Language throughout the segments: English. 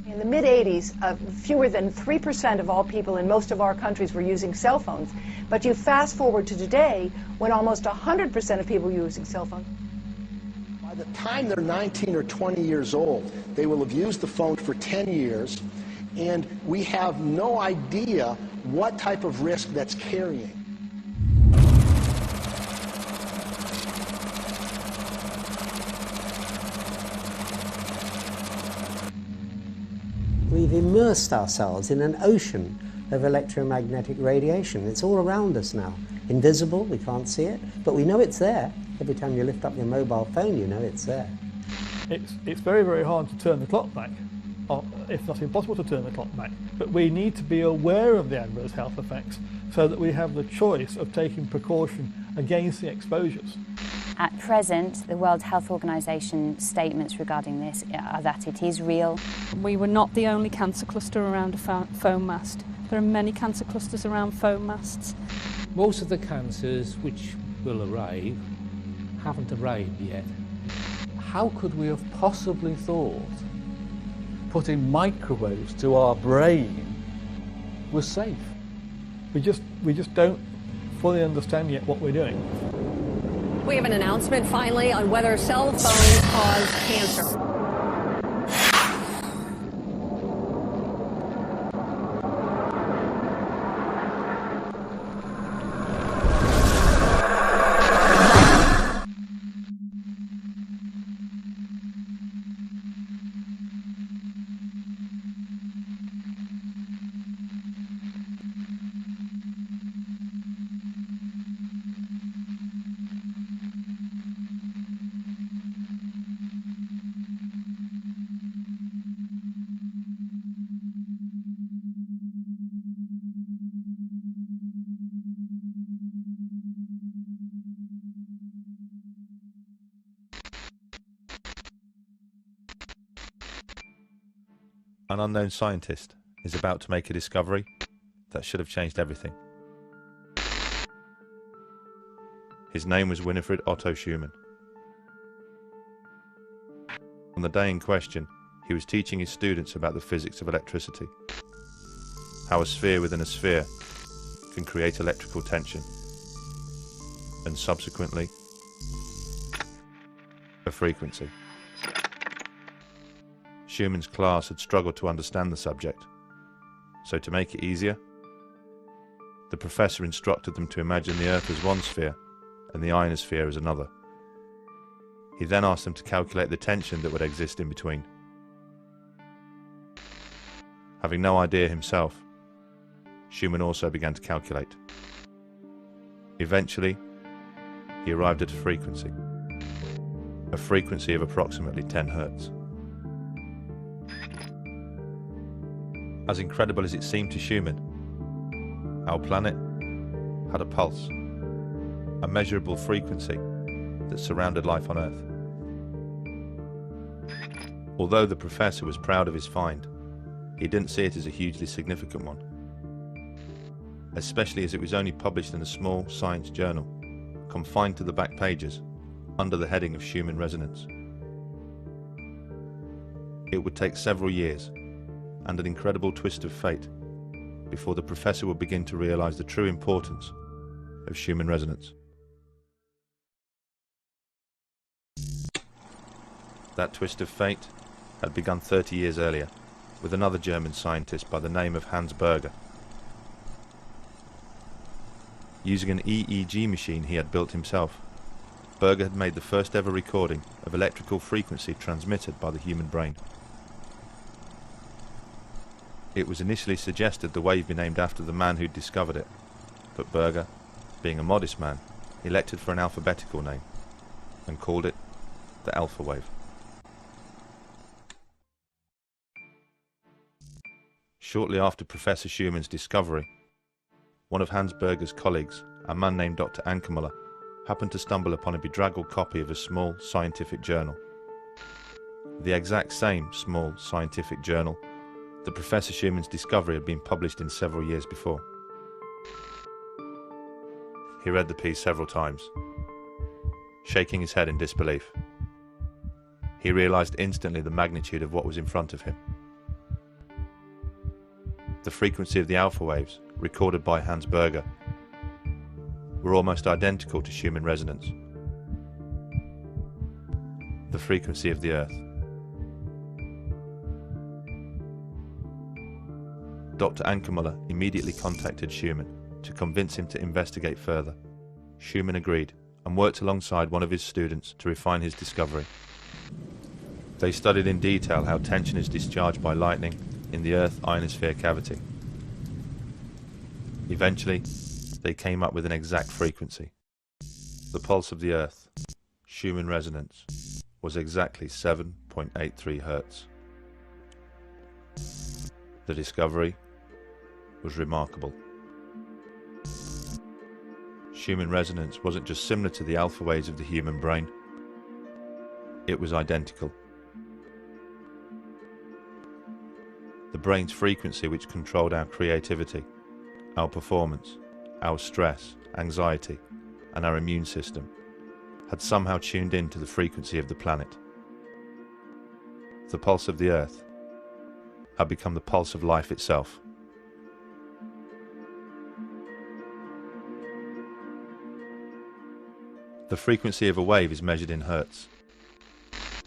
In the mid-'80s, fewer than 3% of all people in most of our countries were using cell phones. But you fast forward to today, when almost 100% of people are using cell phones. By the time they're 19 or 20 years old, they will have used the phone for 10 years, and we have no idea what type of risk that's carrying. We've immersed ourselves in an ocean of electromagnetic radiation. It's all around us now. Invisible, we can't see it, but we know it's there. Every time you lift up your mobile phone, you know it's there. It's very, very hard to turn the clock back, or if not impossible to turn the clock back. But we need to be aware of the adverse health effects so that we have the choice of taking precaution against the exposures. At present, the World Health Organization statements regarding this are that it is real. We were not the only cancer cluster around a foam mast. There are many cancer clusters around foam masts. Most of the cancers which will arrive haven't arrived yet. How could we have possibly thought putting microwaves to our brain was safe? We just don't fully understand yet what we're doing. We have an announcement finally on whether cell phones cause cancer. An unknown scientist is about to make a discovery that should have changed everything. His name was Winifred Otto Schumann. On the day in question, he was teaching his students about the physics of electricity, how a sphere within a sphere can create electrical tension, and subsequently, a frequency. Schumann's class had struggled to understand the subject, so to make it easier, the professor instructed them to imagine the Earth as one sphere and the ionosphere as another. He then asked them to calculate the tension that would exist in between. Having no idea himself, Schumann also began to calculate. Eventually, he arrived at a frequency of approximately 10 Hertz. As incredible as it seemed to Schumann, our planet had a pulse, a measurable frequency that surrounded life on Earth. Although the professor was proud of his find, he didn't see it as a hugely significant one, especially as it was only published in a small science journal, confined to the back pages, under the heading of Schumann resonance. It would take several years and an incredible twist of fate before the professor would begin to realize the true importance of Schumann resonance. That twist of fate had begun 30 years earlier with another German scientist by the name of Hans Berger. Using an EEG machine he had built himself, Berger had made the first ever recording of electrical frequency transmitted by the human brain. It was initially suggested the wave be named after the man who'd discovered it, but Berger, being a modest man, elected for an alphabetical name, and called it the alpha wave. Shortly after Professor Schumann's discovery, one of Hans Berger's colleagues, a man named Dr. Ankermüller, happened to stumble upon a bedraggled copy of a small scientific journal. The exact same small scientific journal that Professor Schumann's discovery had been published in several years before. He read the piece several times, shaking his head in disbelief. He realized instantly the magnitude of what was in front of him. The frequency of the alpha waves, recorded by Hans Berger, were almost identical to Schumann resonance. The frequency of the Earth. Dr. Ankermüller immediately contacted Schumann to convince him to investigate further. Schumann agreed and worked alongside one of his students to refine his discovery. They studied in detail how tension is discharged by lightning in the Earth ionosphere cavity. Eventually, they came up with an exact frequency. The pulse of the Earth, Schumann resonance, was exactly 7.83 Hertz. The discovery was remarkable. Schumann resonance wasn't just similar to the alpha waves of the human brain, it was identical. The brain's frequency, which controlled our creativity, our performance, our stress, anxiety, and our immune system, had somehow tuned in to the frequency of the planet. The pulse of the Earth had become the pulse of life itself. The frequency of a wave is measured in hertz.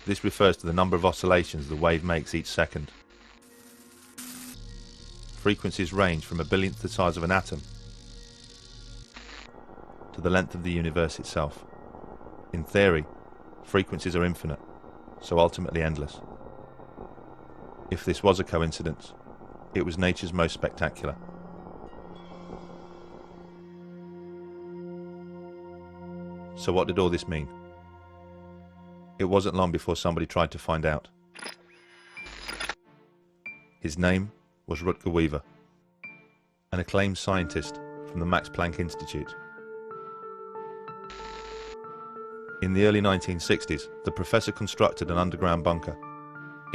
This refers to the number of oscillations the wave makes each second. Frequencies range from a billionth the size of an atom to the length of the universe itself. In theory, frequencies are infinite, so ultimately endless. If this was a coincidence, it was nature's most spectacular. So what did all this mean? It wasn't long before somebody tried to find out. His name was Rutger Weaver, an acclaimed scientist from the Max Planck Institute. In the early 1960s, the professor constructed an underground bunker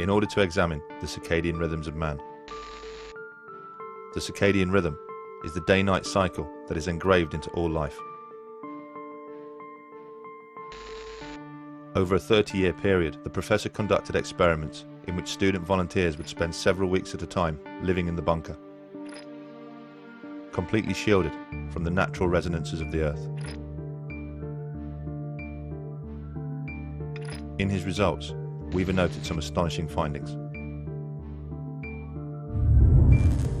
in order to examine the circadian rhythms of man. The circadian rhythm is the day-night cycle that is engraved into all life. Over a 30-year period, the professor conducted experiments in which student volunteers would spend several weeks at a time living in the bunker, completely shielded from the natural resonances of the Earth. In his results, Weaver noted some astonishing findings.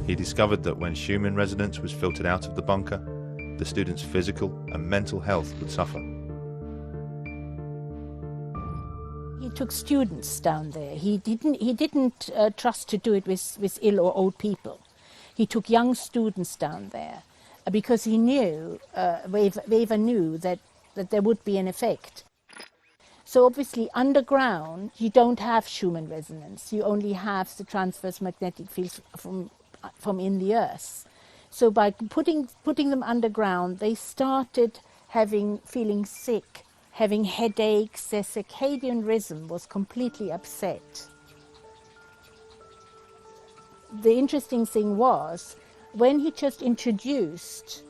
He discovered that when Schumann resonance was filtered out of the bunker, the students' physical and mental health would suffer. He took students down there. He didn't trust to do it with ill or old people. He took young students down there because he knew, Weaver knew that there would be an effect. So obviously underground you don't have Schumann resonance. You only have the transverse magnetic fields from in the Earth. So by putting them underground, they started feeling sick, having headaches. Their circadian rhythm was completely upset. The interesting thing was, when he just introduced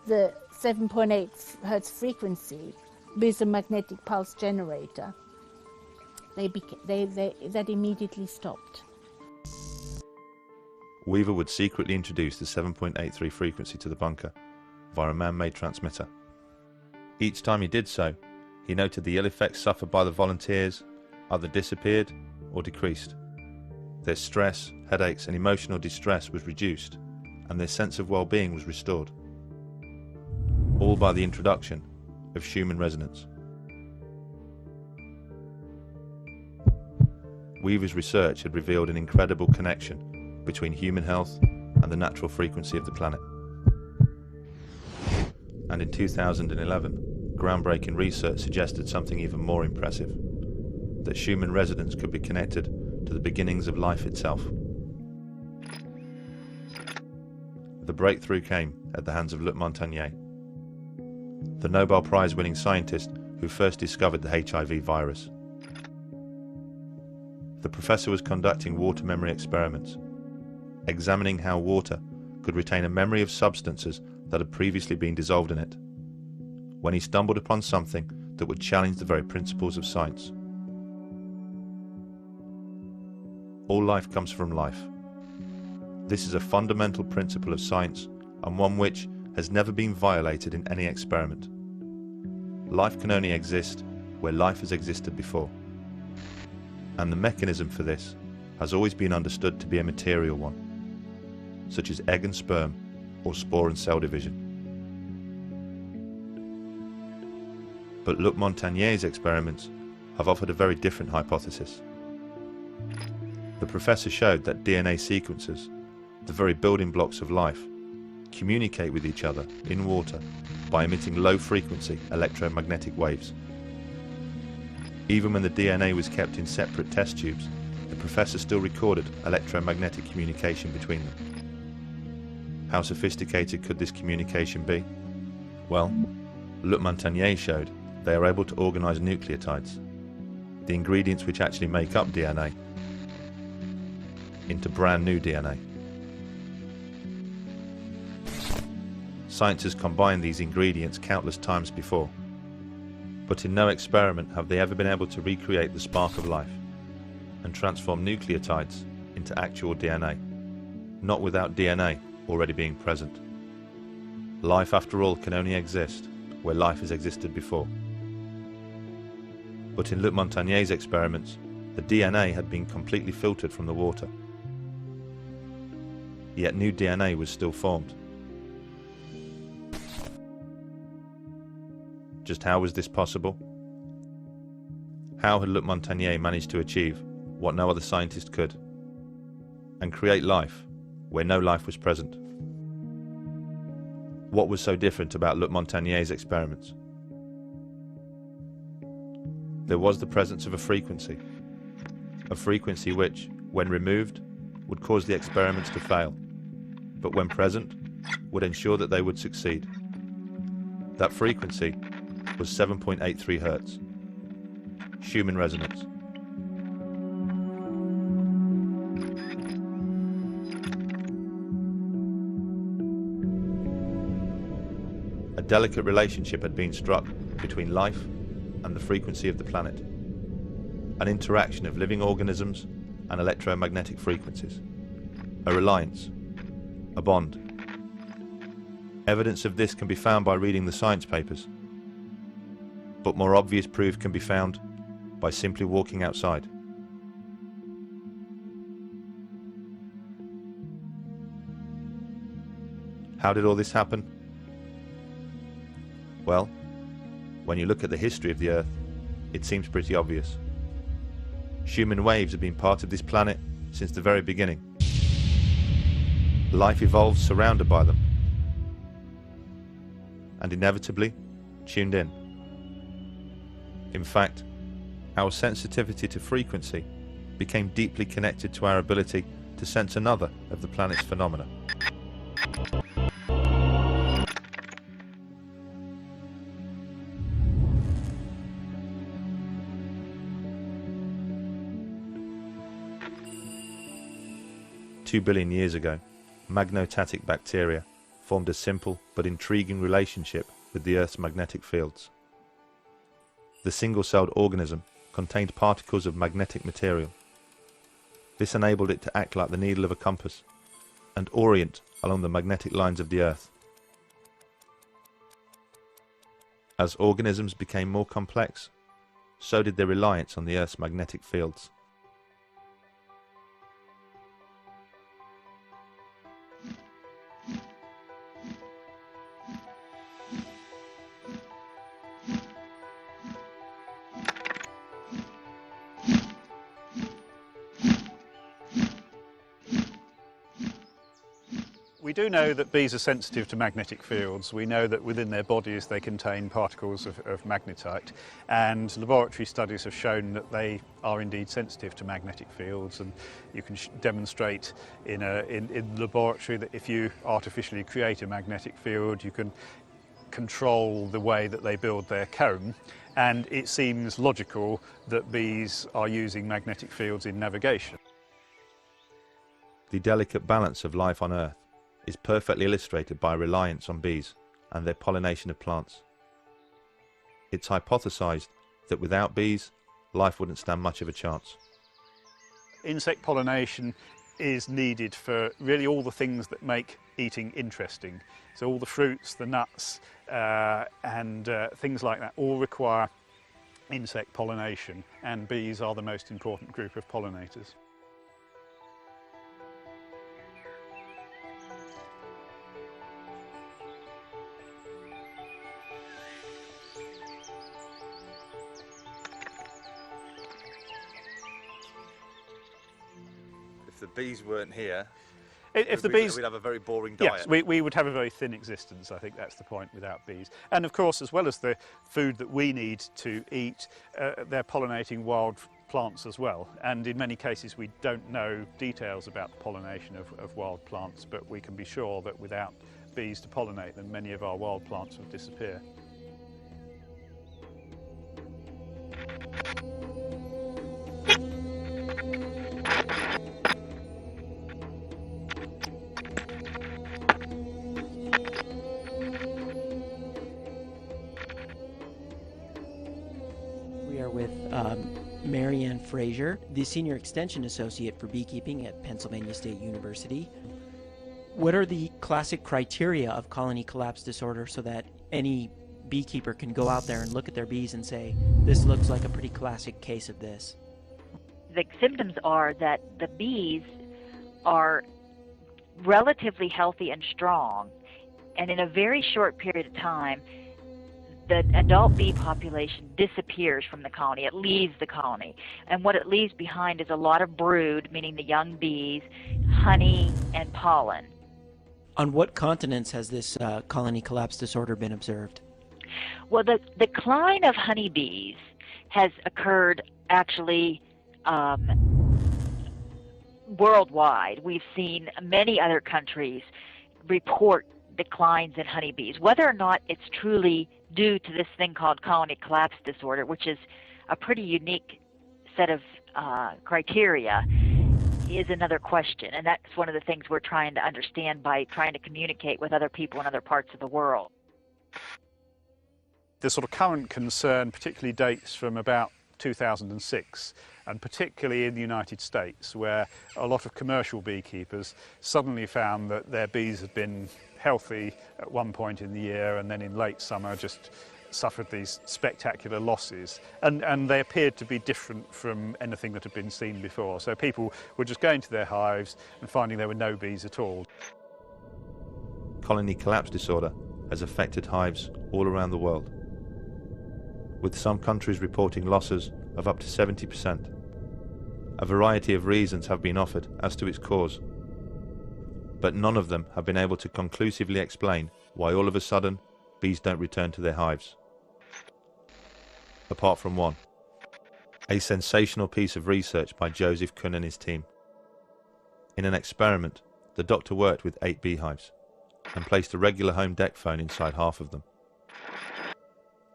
the 7.8 Hertz frequency with a magnetic pulse generator, that immediately stopped. Weaver would secretly introduce the 7.83 frequency to the bunker via a man-made transmitter. Each time he did so, he noted the ill effects suffered by the volunteers either disappeared or decreased. Their stress, headaches and emotional distress was reduced, and their sense of well-being was restored. All by the introduction of Schumann resonance. Weaver's research had revealed an incredible connection between human health and the natural frequency of the planet. And in 2011, groundbreaking research suggested something even more impressive, that Schumann resonance could be connected to the beginnings of life itself. The breakthrough came at the hands of Luc Montagnier, the Nobel Prize-winning scientist who first discovered the HIV virus. The professor was conducting water memory experiments, examining how water could retain a memory of substances that had previously been dissolved in it, when he stumbled upon something that would challenge the very principles of science. All life comes from life. This is a fundamental principle of science, and one which has never been violated in any experiment. Life can only exist where life has existed before. And the mechanism for this has always been understood to be a material one, such as egg and sperm, or spore and cell division. But Luc Montagnier's experiments have offered a very different hypothesis. The professor showed that DNA sequences, the very building blocks of life, communicate with each other in water by emitting low-frequency electromagnetic waves. Even when the DNA was kept in separate test tubes, the professor still recorded electromagnetic communication between them. How sophisticated could this communication be? Well, Luc Montagnier showed they are able to organize nucleotides, the ingredients which actually make up DNA, into brand new DNA. Science has combined these ingredients countless times before, but in no experiment have they ever been able to recreate the spark of life and transform nucleotides into actual DNA, not without DNA already being present. Life, after all, can only exist where life has existed before. But in Luc Montagnier's experiments, the DNA had been completely filtered from the water. Yet new DNA was still formed. Just how was this possible? How had Luc Montagnier managed to achieve what no other scientist could, and create life where no life was present? What was so different about Luc Montagnier's experiments? There was the presence of a frequency which, when removed, would cause the experiments to fail, but when present, would ensure that they would succeed. That frequency was 7.83 Hz, Schumann resonance. A delicate relationship had been struck between life and the frequency of the planet, an interaction of living organisms and electromagnetic frequencies, a reliance, a bond. Evidence of this can be found by reading the science papers, but more obvious proof can be found by simply walking outside. How did all this happen? Well, when you look at the history of the Earth, it seems pretty obvious. Schumann waves have been part of this planet since the very beginning. Life evolved surrounded by them, and inevitably tuned in. In fact, our sensitivity to frequency became deeply connected to our ability to sense another of the planet's phenomena. Two billion years ago, magnotatic bacteria formed a simple but intriguing relationship with the Earth's magnetic fields. The single-celled organism contained particles of magnetic material. This enabled it to act like the needle of a compass and orient along the magnetic lines of the Earth. As organisms became more complex, so did their reliance on the Earth's magnetic fields. We do know that bees are sensitive to magnetic fields. We know that within their bodies they contain particles of magnetite, and laboratory studies have shown that they are indeed sensitive to magnetic fields, and you can demonstrate in the laboratory that if you artificially create a magnetic field, you can control the way that they build their comb, and it seems logical that bees are using magnetic fields in navigation. The delicate balance of life on Earth is perfectly illustrated by reliance on bees and their pollination of plants. It's hypothesized that without bees, life wouldn't stand much of a chance. Insect pollination is needed for really all the things that make eating interesting. So all the fruits, the nuts, and things like that all require insect pollination, and bees are the most important group of pollinators. If the bees weren't here, if the bees, we'd have a very boring diet. Yes, we would have a very thin existence. I think that's the point without bees. And of course, as well as the food that we need to eat, they're pollinating wild plants as well. And in many cases, we don't know details about the pollination of wild plants, but we can be sure that without bees to pollinate them, many of our wild plants would disappear. Marianne Fraser, the Senior Extension Associate for Beekeeping at Pennsylvania State University. What are the classic criteria of colony collapse disorder so that any beekeeper can go out there and look at their bees and say, this looks like a pretty classic case of this? The symptoms are that the bees are relatively healthy and strong, and in a very short period of time, the adult bee population disappears from the colony. It leaves the colony. And what it leaves behind is a lot of brood, meaning the young bees, honey, and pollen. On what continents has this colony collapse disorder been observed? Well, the decline of honeybees has occurred actually worldwide. We've seen many other countries report declines in honeybees. Whether or not it's truly due to this thing called colony collapse disorder, which is a pretty unique set of criteria, is another question. And that's one of the things we're trying to understand by trying to communicate with other people in other parts of the world. The sort of current concern particularly dates from about 2006, and particularly in the United States, where a lot of commercial beekeepers suddenly found that their bees had been healthy at one point in the year, and then in late summer just suffered these spectacular losses, and they appeared to be different from anything that had been seen before. So people were just going to their hives and finding there were no bees at all. Colony collapse disorder has affected hives all around the world, with some countries reporting losses of up to 70%. A variety of reasons have been offered as to its cause, but none of them have been able to conclusively explain why all of a sudden bees don't return to their hives. Apart from one, a sensational piece of research by Joseph Kuhn and his team. In an experiment, the doctor worked with 8 beehives and placed a regular home deck phone inside half of them.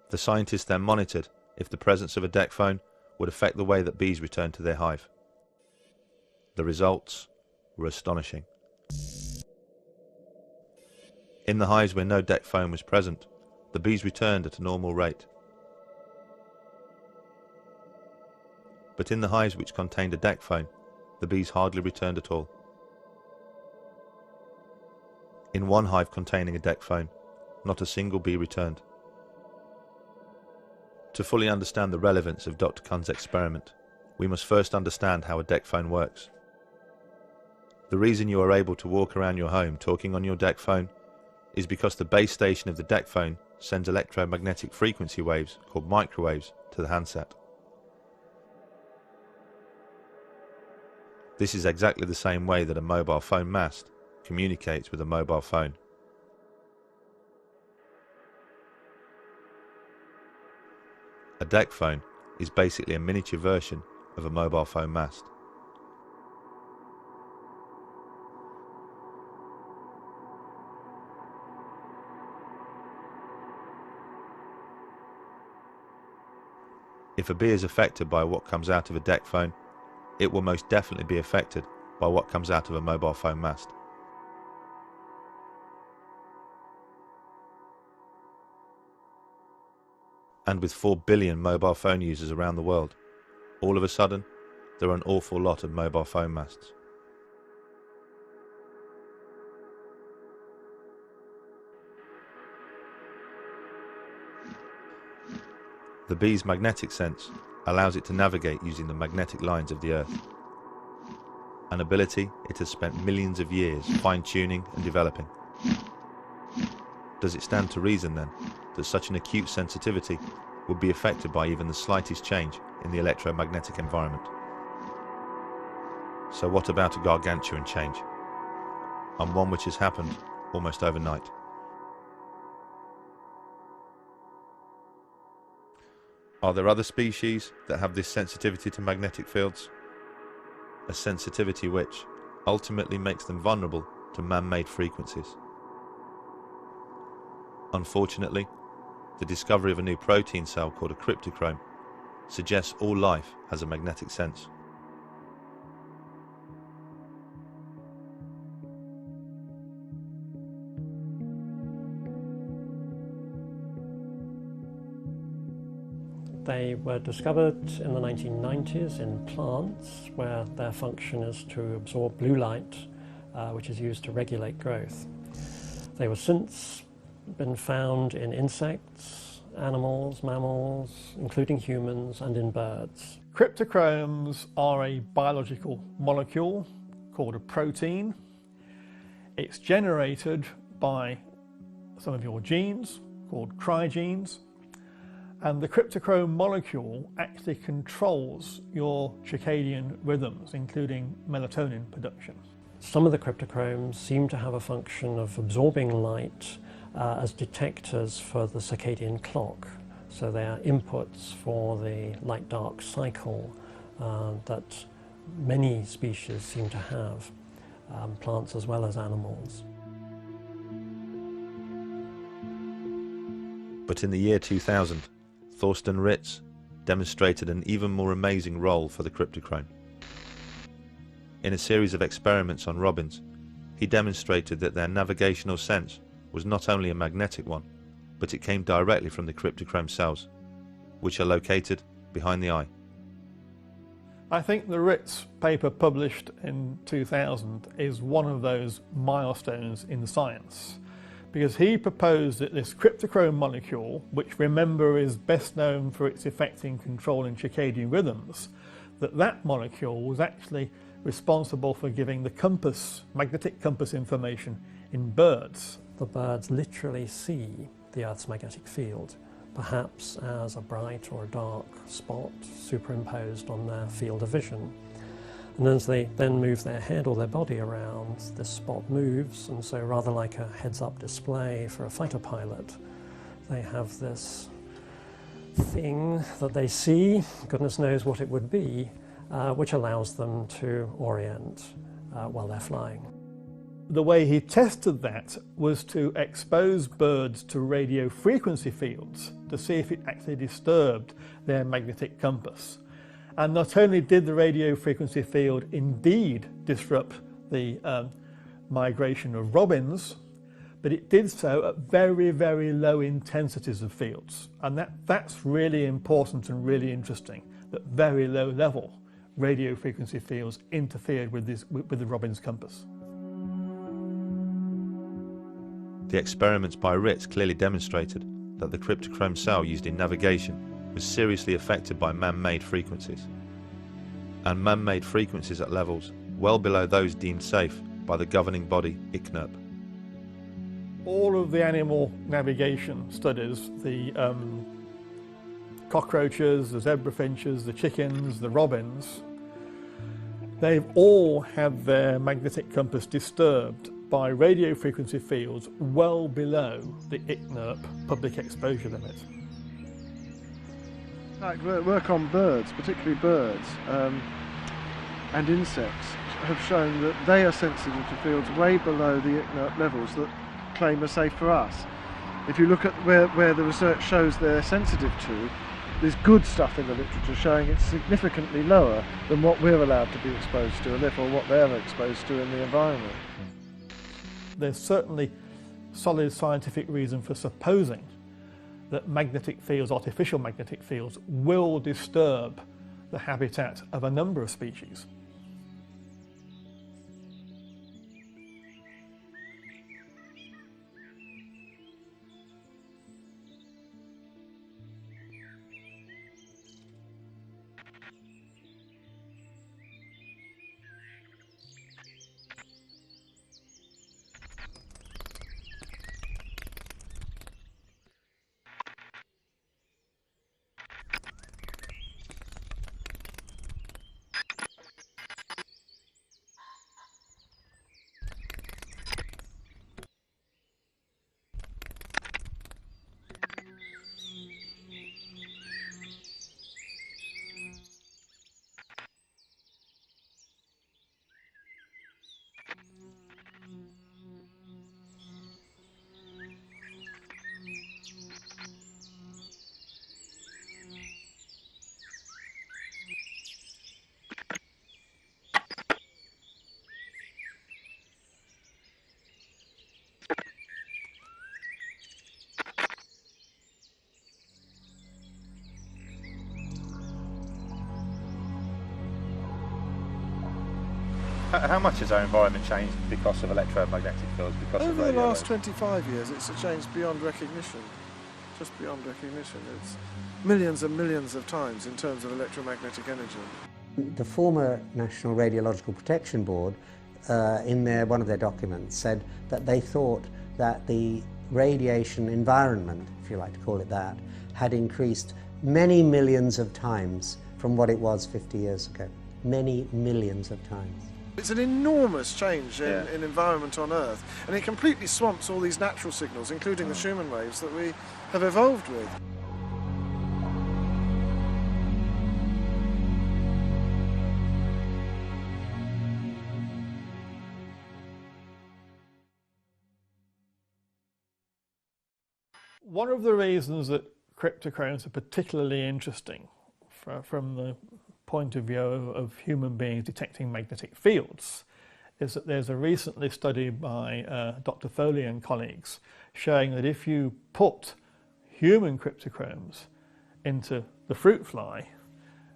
The scientists then monitored if the presence of a deck phone would affect the way that bees returned to their hive. The results were astonishing. In the hives where no deck phone was present, the bees returned at a normal rate. But in the hives which contained a deck phone, the bees hardly returned at all. In one hive containing a deck phone, not a single bee returned. To fully understand the relevance of Dr. Kuhn's experiment, we must first understand how a deck phone works. The reason you are able to walk around your home talking on your deck phone is because the base station of the deck phone sends electromagnetic frequency waves, called microwaves, to the handset. This is exactly the same way that a mobile phone mast communicates with a mobile phone. A deck phone is basically a miniature version of a mobile phone mast. If a bee is affected by what comes out of a deck phone, it will most definitely be affected by what comes out of a mobile phone mast. And with 4 billion mobile phone users around the world, all of a sudden, there are an awful lot of mobile phone masts. The bee's magnetic sense allows it to navigate using the magnetic lines of the Earth, an ability it has spent millions of years fine-tuning and developing. Does it stand to reason then that such an acute sensitivity would be affected by even the slightest change in the electromagnetic environment? So what about a gargantuan change, and one which has happened almost overnight? Are there other species that have this sensitivity to magnetic fields? A sensitivity which ultimately makes them vulnerable to man-made frequencies. Unfortunately, the discovery of a new protein cell called a cryptochrome suggests all life has a magnetic sense. They were discovered in the 1990s in plants, where their function is to absorb blue light, which is used to regulate growth. They were since been found in insects, animals, mammals, including humans, and in birds. Cryptochromes are a biological molecule called a protein. It's generated by some of your genes, called cryogenes, and the cryptochrome molecule actually controls your circadian rhythms, including melatonin production. Some of the cryptochromes seem to have a function of absorbing light as detectors for the circadian clock. So they are inputs for the light-dark cycle that many species seem to have, plants as well as animals. But in the year 2000, Thorsten Ritz demonstrated an even more amazing role for the cryptochrome. In a series of experiments on robins, he demonstrated that their navigational sense was not only a magnetic one, but it came directly from the cryptochrome cells, which are located behind the eye. I think the Ritz paper published in 2000 is one of those milestones in science, because he proposed that this cryptochrome molecule, which remember is best known for its effect in controlling circadian rhythms, that molecule was actually responsible for giving the compass, magnetic compass information in birds. The birds literally see the Earth's magnetic field, perhaps as a bright or a dark spot superimposed on their field of vision. And as they then move their head or their body around, this spot moves, and so rather like a heads-up display for a fighter pilot, they have this thing that they see, goodness knows what it would be, which allows them to orient while they're flying. The way he tested that was to expose birds to radio frequency fields to see if it actually disturbed their magnetic compass. And not only did the radio frequency field indeed disrupt the migration of robins, but it did so at very, very low intensities of fields. And that's really important and really interesting, that very low level radio frequency fields interfered with the robin's compass. The experiments by Ritz clearly demonstrated that the cryptochrome cell used in navigation was seriously affected by man-made frequencies, and man-made frequencies at levels well below those deemed safe by the governing body ICNIRP. All of the animal navigation studies, the cockroaches, the zebra finches, the chickens, the robins, they've all had their magnetic compass disturbed by radio frequency fields well below the ICNIRP public exposure limit. Like work on birds, particularly birds and insects, have shown that they are sensitive to fields way below the ICNIRP levels that claim are safe for us. If you look at where the research shows they're sensitive to, there's good stuff in the literature showing it's significantly lower than what we're allowed to be exposed to, and therefore what they're exposed to in the environment. There's certainly solid scientific reason for supposing that magnetic fields, artificial magnetic fields, will disturb the habitat of a number of species. How much has our environment changed because of electromagnetic fields? Over the last 25 years, it's changed beyond recognition. Just beyond recognition. It's millions and millions of times in terms of electromagnetic energy. The former National Radiological Protection Board, in one of their documents, said that they thought that the radiation environment, if you like to call it that, had increased many millions of times from what it was 50 years ago. Many millions of times. It's an enormous change in environment on Earth, and it completely swamps all these natural signals, including the Schumann waves that we have evolved with. One of the reasons that cryptochromes are particularly interesting from the point of view of human beings detecting magnetic fields is that there's a recently study by Dr. Foley and colleagues showing that if you put human cryptochromes into the fruit fly,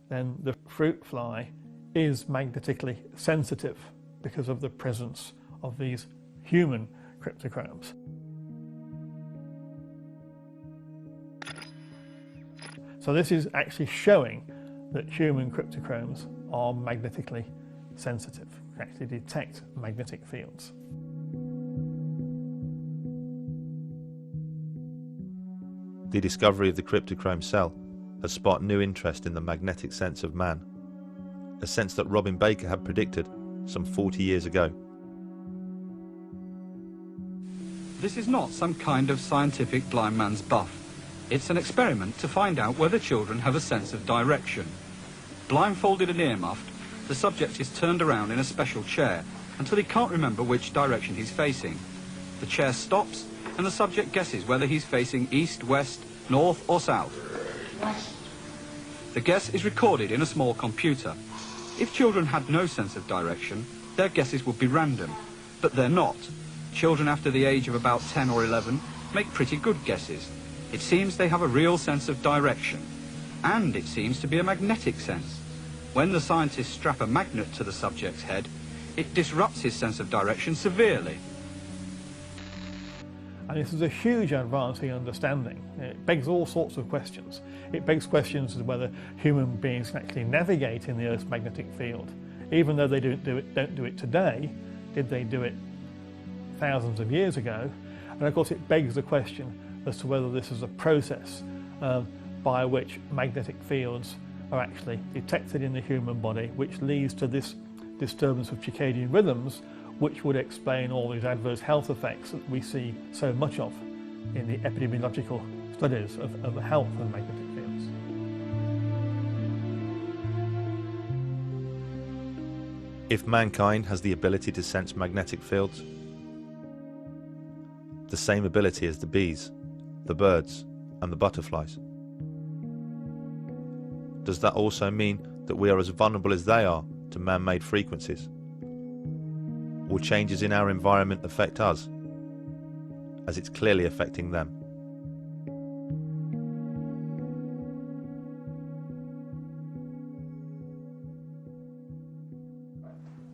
then the fruit fly is magnetically sensitive because of the presence of these human cryptochromes. So this is actually showing that human cryptochromes are magnetically sensitive, actually detect magnetic fields. The discovery of the cryptochrome cell has sparked new interest in the magnetic sense of man, a sense that Robin Baker had predicted some 40 years ago. This is not some kind of scientific blind man's buff. It's an experiment to find out whether children have a sense of direction. Blindfolded and earmuffed, the subject is turned around in a special chair until he can't remember which direction he's facing. The chair stops and the subject guesses whether he's facing east, west, north or south. West. The guess is recorded in a small computer. If children had no sense of direction, their guesses would be random, but they're not. Children after the age of about 10 or 11 make pretty good guesses. It seems they have a real sense of direction, and it seems to be a magnetic sense. When the scientists strap a magnet to the subject's head, it disrupts his sense of direction severely. And this is a huge advance in understanding. It begs all sorts of questions. It begs questions as to whether human beings can actually navigate in the Earth's magnetic field. Even though they don't do it today, did they do it thousands of years ago? And of course it begs the question as to whether this is a process by which magnetic fields are actually detected in the human body, which leads to this disturbance of circadian rhythms, which would explain all these adverse health effects that we see so much of in the epidemiological studies of the health of magnetic fields. If mankind has the ability to sense magnetic fields, the same ability as the bees, the birds, and the butterflies, does that also mean that we are as vulnerable as they are to man-made frequencies? Will changes in our environment affect us, as it's clearly affecting them?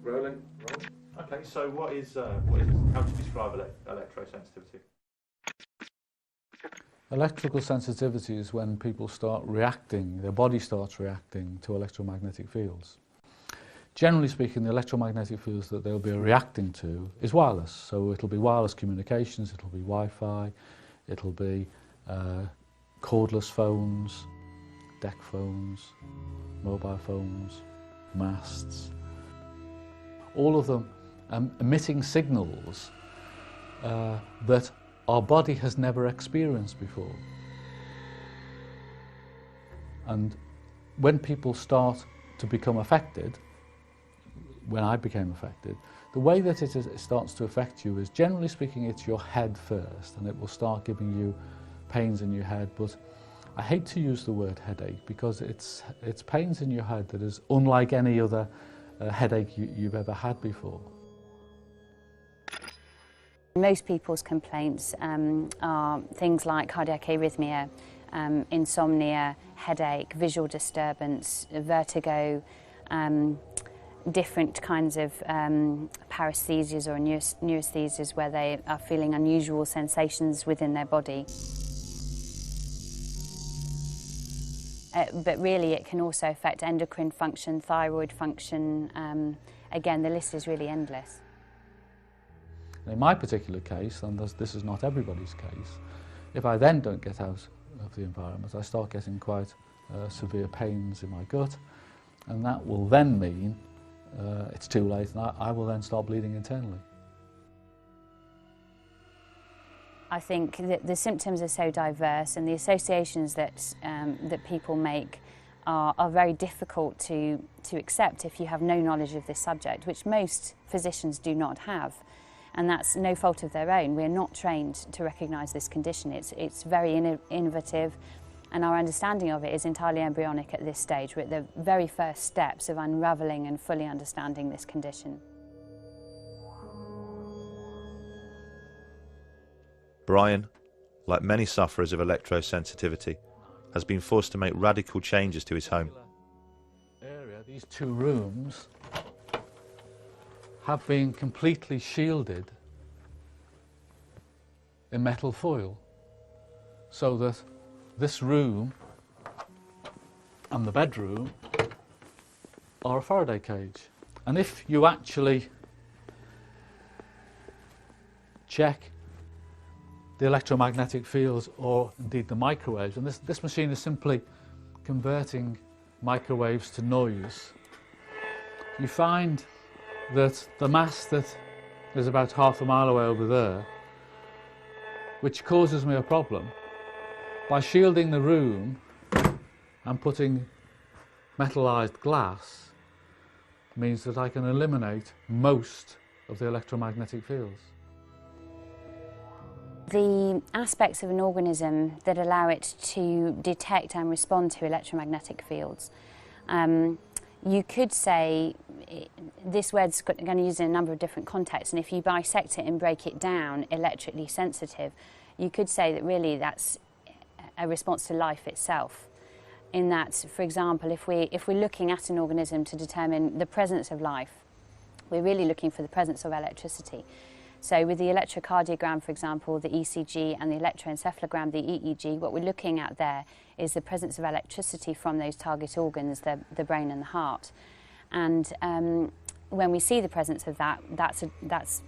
Rolling. Okay, so what is how do you describe electrosensitivity? Electrical sensitivity is when people start reacting, their body starts reacting to electromagnetic fields. Generally speaking, the electromagnetic fields that they'll be reacting to is wireless. So it'll be wireless communications, it'll be Wi-Fi, it'll be cordless phones, deck phones, mobile phones, masts. All of them emitting signals that our body has never experienced before. And when people start to become affected, when I became affected, the way that it starts to affect you is, generally speaking, it's your head first, and it will start giving you pains in your head. But I hate to use the word headache, because it's pains in your head that is unlike any other headache you've ever had before. Most people's complaints are things like cardiac arrhythmia, insomnia, headache, visual disturbance, vertigo, different kinds of paresthesias or neurasthesias where they are feeling unusual sensations within their body. But really it can also affect endocrine function, thyroid function. Again, the list is really endless. In my particular case, and this is not everybody's case, if I then don't get out of the environment, I start getting quite severe pains in my gut, and that will then mean it's too late, and I will then start bleeding internally. I think that the symptoms are so diverse, and the associations that people make are very difficult to accept if you have no knowledge of this subject, which most physicians do not have. And that's no fault of their own. We're not trained to recognise this condition. It's very innovative, and our understanding of it is entirely embryonic at this stage. We're at the very first steps of unravelling and fully understanding this condition. Brian, like many sufferers of electrosensitivity, has been forced to make radical changes to his home. These two rooms have been completely shielded in metal foil, so that this room and the bedroom are a Faraday cage. And if you actually check the electromagnetic fields, or indeed the microwaves, and this machine is simply converting microwaves to noise, you find that the mast that is about half a mile away over there, which causes me a problem, by shielding the room and putting metallized glass, means that I can eliminate most of the electromagnetic fields. The aspects of an organism that allow it to detect and respond to electromagnetic fields, you could say, this word's going to use it in a number of different contexts, and if you bisect it and break it down, electrically sensitive, you could say that really that's a response to life itself. In that, for example, if we're looking at an organism to determine the presence of life, we're really looking for the presence of electricity. So with the electrocardiogram, for example, the ECG, and the electroencephalogram, the EEG, what we're looking at there is the presence of electricity from those target organs, the brain and the heart. And when we see the presence of that, that's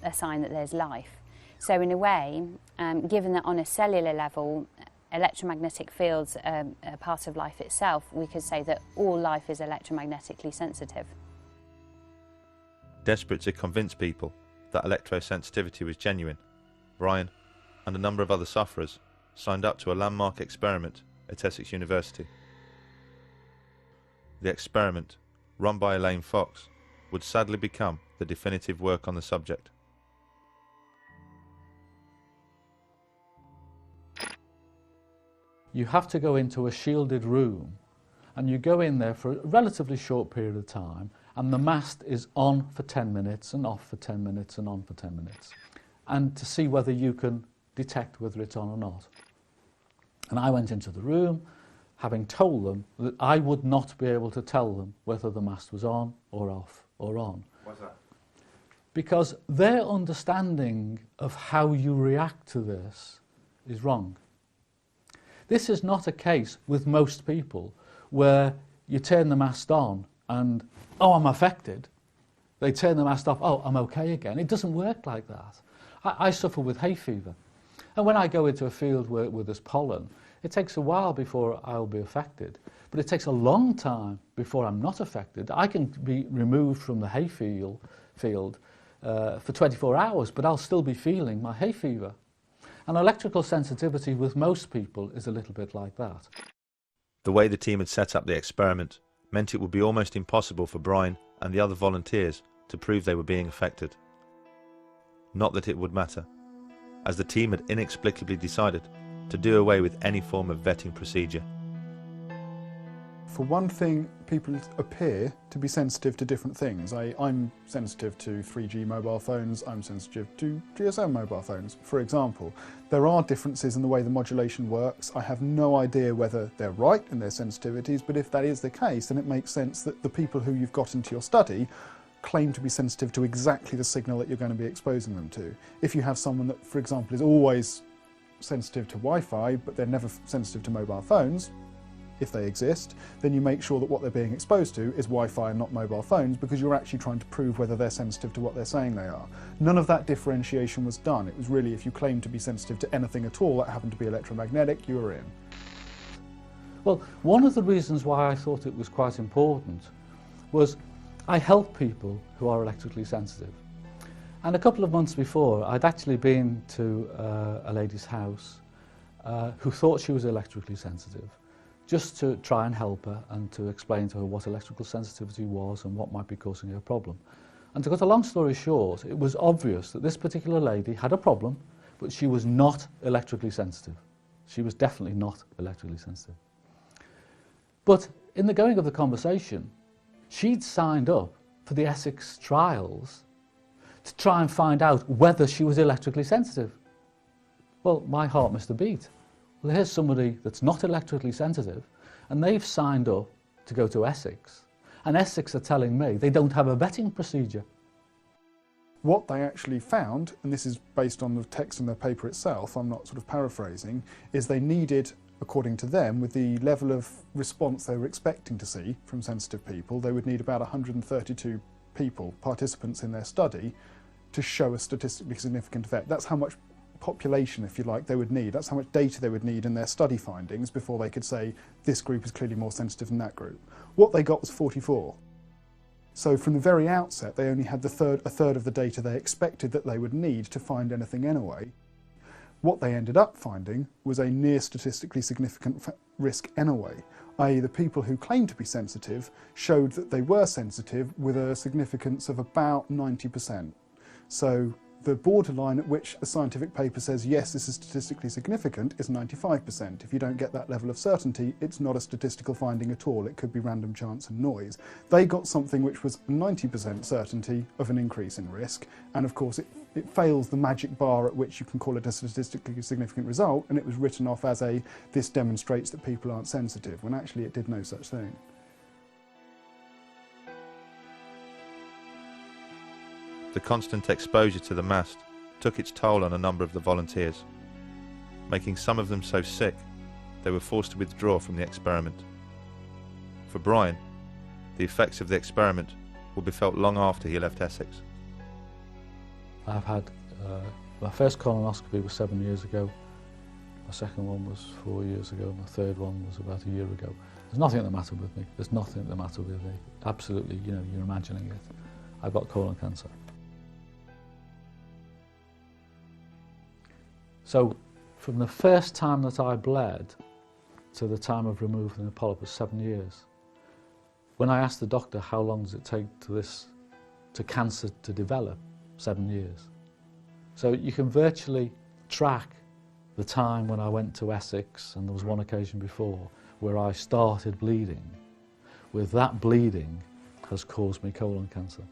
a sign that there's life. So in a way, given that on a cellular level, electromagnetic fields are part of life itself, we could say that all life is electromagnetically sensitive. Desperate to convince people that electrosensitivity was genuine, Brian and a number of other sufferers signed up to a landmark experiment at Essex University. The experiment, run by Elaine Fox, would sadly become the definitive work on the subject. You have to go into a shielded room, and you go in there for a relatively short period of time, and the mast is on for 10 minutes and off for 10 minutes and on for 10 minutes, and to see whether you can detect whether it's on or not. And I went into the room having told them that I would not be able to tell them whether the mast was on or off or on. Why's that? Because their understanding of how you react to this is wrong. This is not a case with most people where you turn the mast on and, oh, I'm affected. They turn the mast off, oh, I'm okay again. It doesn't work like that. I suffer with hay fever. And when I go into a field where there's pollen, it takes a while before I'll be affected. But it takes a long time before I'm not affected. I can be removed from the hay field for 24 hours, but I'll still be feeling my hay fever. And electrical sensitivity with most people is a little bit like that. The way the team had set up the experiment meant it would be almost impossible for Brian and the other volunteers to prove they were being affected. Not that it would matter, as the team had inexplicably decided to do away with any form of vetting procedure. For one thing, people appear to be sensitive to different things. I'm sensitive to 3G mobile phones, I'm sensitive to GSM mobile phones, for example. There are differences in the way the modulation works. I have no idea whether they're right in their sensitivities, but if that is the case, then it makes sense that the people who you've got into your study claim to be sensitive to exactly the signal that you're going to be exposing them to. If you have someone that, for example, is always sensitive to Wi-Fi, but they're never sensitive to mobile phones, if they exist, then you make sure that what they're being exposed to is Wi-Fi and not mobile phones, because you're actually trying to prove whether they're sensitive to what they're saying they are. None of that differentiation was done. It was really, if you claim to be sensitive to anything at all that happened to be electromagnetic, you were in. Well, one of the reasons why I thought it was quite important was I help people who are electrically sensitive. And a couple of months before, I'd actually been to a lady's house who thought she was electrically sensitive, just to try and help her and to explain to her what electrical sensitivity was and what might be causing her a problem. And to cut a long story short, it was obvious that this particular lady had a problem, but she was not electrically sensitive. She was definitely not electrically sensitive. But in the going of the conversation, she'd signed up for the Essex trials to try and find out whether she was electrically sensitive. Well, my heart missed a beat. Well, here's somebody that's not electrically sensitive, and they've signed up to go to Essex, and Essex are telling me they don't have a vetting procedure. What they actually found, and this is based on the text in their paper itself, I'm not sort of paraphrasing, is they needed, according to them, with the level of response they were expecting to see from sensitive people, they would need about 132 people, participants in their study, to show a statistically significant effect. That's how much population, if you like, they would need. That's how much data they would need in their study findings before they could say this group is clearly more sensitive than that group. What they got was 44. So from the very outset, they only had a third of the data they expected that they would need to find anything anyway. What they ended up finding was a near statistically significant risk anyway, i.e. the people who claimed to be sensitive showed that they were sensitive with a significance of about 90%. So the borderline at which a scientific paper says, yes, this is statistically significant, is 95%. If you don't get that level of certainty, it's not a statistical finding at all. It could be random chance and noise. They got something which was 90% certainty of an increase in risk, and of course it fails the magic bar at which you can call it a statistically significant result, and it was written off as this demonstrates that people aren't sensitive, when actually it did no such thing. The constant exposure to the mast took its toll on a number of the volunteers, making some of them so sick they were forced to withdraw from the experiment. For Brian, the effects of the experiment would be felt long after he left Essex. I've had, my first colonoscopy was 7 years ago, my second one was 4 years ago, my third one was about a year ago. There's nothing the matter with me, there's nothing the matter with me. Absolutely, you're imagining it. I've got colon cancer. So from the first time that I bled to the time of removing the polyp was 7 years. When I asked the doctor how long does it take to cancer to develop, 7 years. So you can virtually track the time when I went to Essex, and there was one occasion before where I started bleeding. With that bleeding has caused me colon cancer.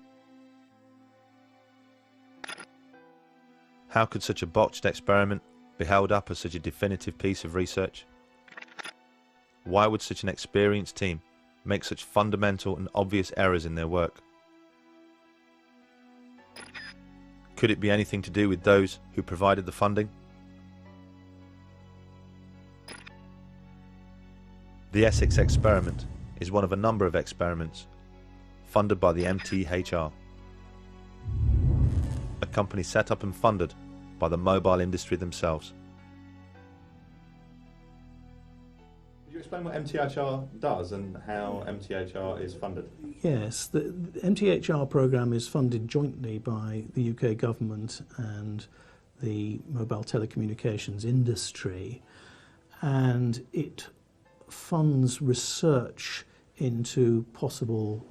How could such a botched experiment be held up as such a definitive piece of research? Why would such an experienced team make such fundamental and obvious errors in their work? Could it be anything to do with those who provided the funding? The Essex experiment is one of a number of experiments funded by the MTHR, a company set up and funded by the mobile industry themselves. Could you explain what MTHR does and how MTHR is funded? Yes, the MTHR programme is funded jointly by the UK government and the mobile telecommunications industry, and it funds research into possible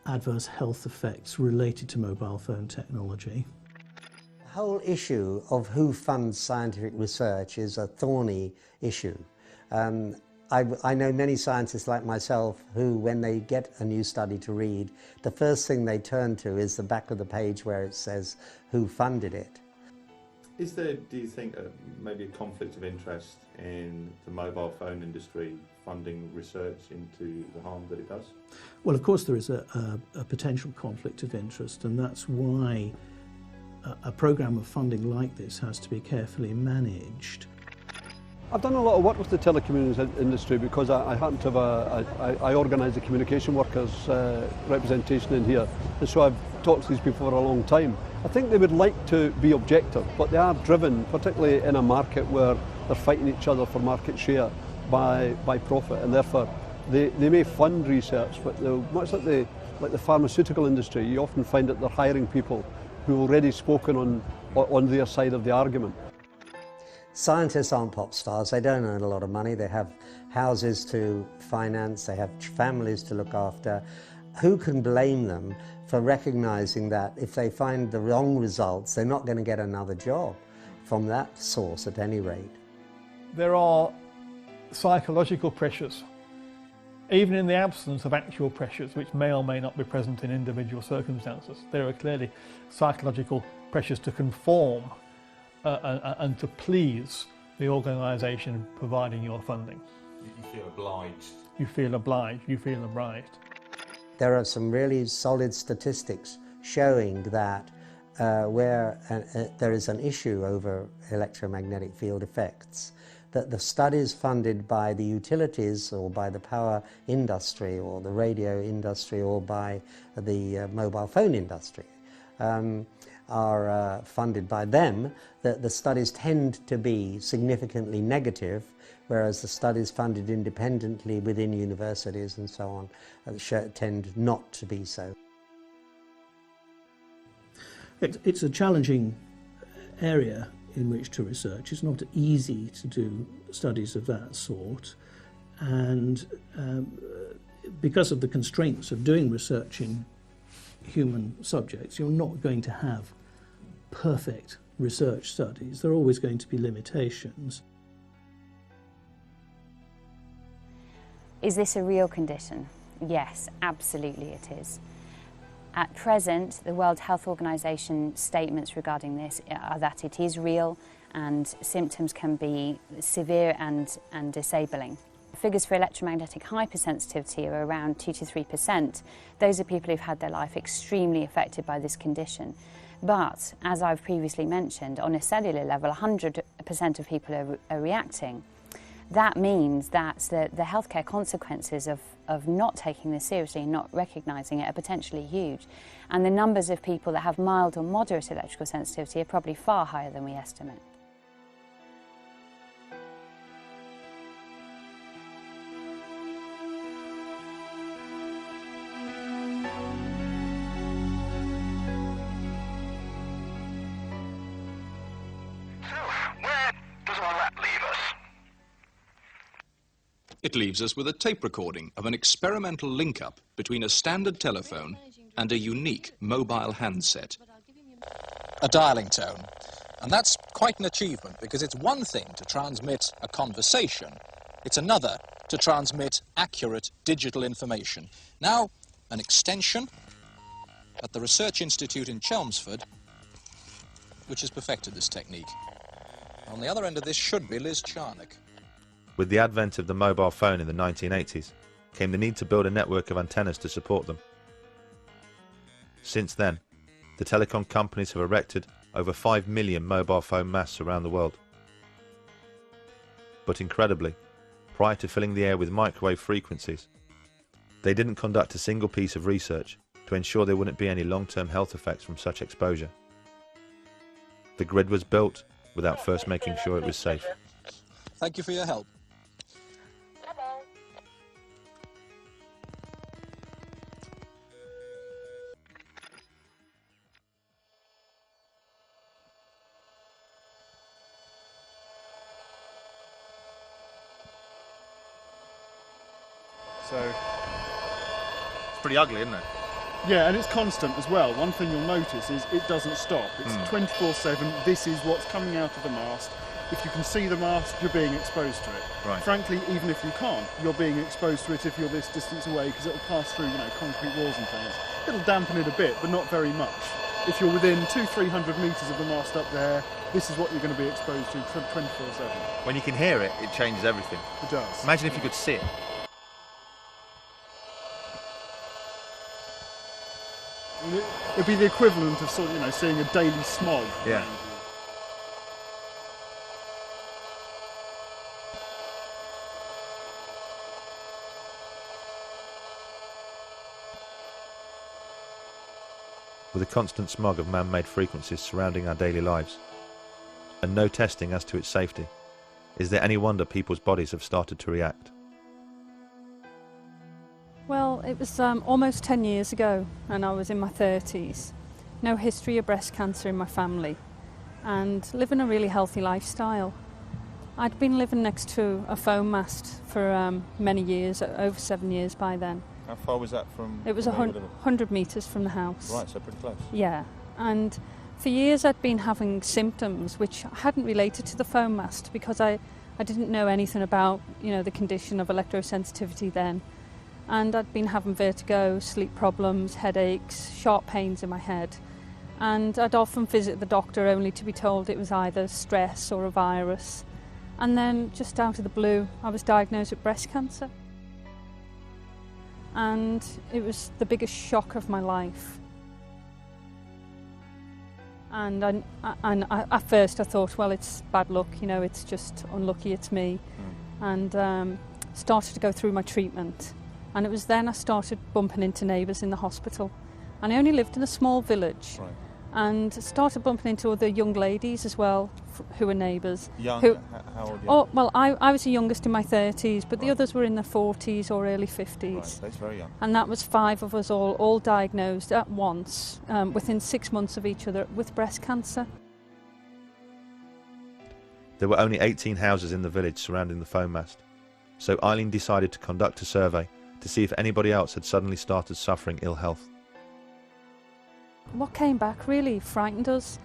adverse health effects related to mobile phone technology. The whole issue of who funds scientific research is a thorny issue. I know many scientists like myself who, when they get a new study to read, the first thing they turn to is the back of the page where it says who funded it. Is there, do you think, maybe a conflict of interest in the mobile phone industry funding research into the harm that it does? Well, of course there is a potential conflict of interest, and that's why a programme of funding like this has to be carefully managed. I've done a lot of work with the telecommunications industry because I happen to have I organise the communication workers representation in here, and so I've talked to these people for a long time. I think they would like to be objective, but they are driven, particularly in a market where they're fighting each other for market share by profit, and therefore they may fund research, but much like the pharmaceutical industry, you often find that they're hiring people who've already spoken on their side of the argument. Scientists aren't pop stars, they don't earn a lot of money, they have houses to finance, they have families to look after. Who can blame them for recognising that if they find the wrong results, they're not going to get another job from that source at any rate? There are psychological pressures, even in the absence of actual pressures, which may or may not be present in individual circumstances. There are clearly psychological pressures to conform and to please the organisation providing your funding. You feel obliged. You feel obliged, you feel obliged. There are some really solid statistics showing that where there is an issue over electromagnetic field effects, that the studies funded by the utilities or by the power industry or the radio industry or by the mobile phone industry are funded by them, that the studies tend to be significantly negative, whereas the studies funded independently within universities and so on tend not to be so. It's a challenging area in which to research. It's not easy to do studies of that sort, and because of the constraints of doing research in human subjects, you're not going to have perfect research studies. There are always going to be limitations. Is this a real condition? Yes, absolutely it is. At present, the World Health Organization statements regarding this are that it is real and symptoms can be severe and disabling. Figures for electromagnetic hypersensitivity are around 2 to 3%. Those are people who've had their life extremely affected by this condition. But, as I've previously mentioned, on a cellular level, 100% of people are reacting. That means that the healthcare consequences of not taking this seriously and not recognising it are potentially huge. And the numbers of people that have mild or moderate electrical sensitivity are probably far higher than we estimate. Where It leaves us with a tape recording of an experimental link-up between a standard telephone and a unique mobile handset. A dialing tone. And that's quite an achievement, because it's one thing to transmit a conversation, it's another to transmit accurate digital information. Now, an extension at the Research Institute in Chelmsford, which has perfected this technique. On the other end of this should be Liz Charnock. With the advent of the mobile phone in the 1980s, came the need to build a network of antennas to support them. Since then, the telecom companies have erected over 5 million mobile phone masts around the world. But incredibly, prior to filling the air with microwave frequencies, they didn't conduct a single piece of research to ensure there wouldn't be any long-term health effects from such exposure. The grid was built without first making sure it was safe. Thank you for your help. So it's pretty ugly, isn't it? yeah, and it's constant as well. One thing you'll notice is it doesn't stop. It's 24/7. This is what's coming out of the mast. If you can see the mast, you're being exposed to it. Right. Frankly, even if you can't, you're being exposed to it if you're this distance away, because it'll pass through, you know, concrete walls and things. It'll dampen it a bit, but not very much. If you're within 200-300 metres of the mast up there, this is what you're going to be exposed to 24/7. When you can hear it, it changes everything. It does. Imagine if you could see it. It'd be the equivalent of sort of, you know, seeing a daily smog. Yeah. With a constant smog of man-made frequencies surrounding our daily lives, and no testing as to its safety, is there any wonder people's bodies have started to react? Well, it was almost 10 years ago, and I was in my 30s. No history of breast cancer in my family, and living a really healthy lifestyle. I'd been living next to a foam mast for many years, over 7 years by then. How far was that from? It was 100 metres from the house. Right, so pretty close. Yeah, and for years I'd been having symptoms which hadn't related to the foam mast, because I didn't know anything about, you know, the condition of electrosensitivity then. And I'd been having vertigo, sleep problems, headaches, sharp pains in my head. And I'd often visit the doctor only to be told it was either stress or a virus. And then, just out of the blue, I was diagnosed with breast cancer. And it was the biggest shock of my life. And at first I thought, well, it's bad luck, you know, it's just unlucky, it's me. And started to go through my treatment. And it was then I started bumping into neighbours in the hospital. And I only lived in a small village. Right. And started bumping into other young ladies as well, who were neighbours. Young? How old? Oh, well, I was the youngest in my 30s, but the others were in their 40s or early 50s. Right, that's very young. And that was 5 of us all diagnosed at once, within 6 months of each other, with breast cancer. There were only 18 houses in the village surrounding the foam mast, so Eileen decided to conduct a survey to see if anybody else had suddenly started suffering ill health. What came back really frightened us.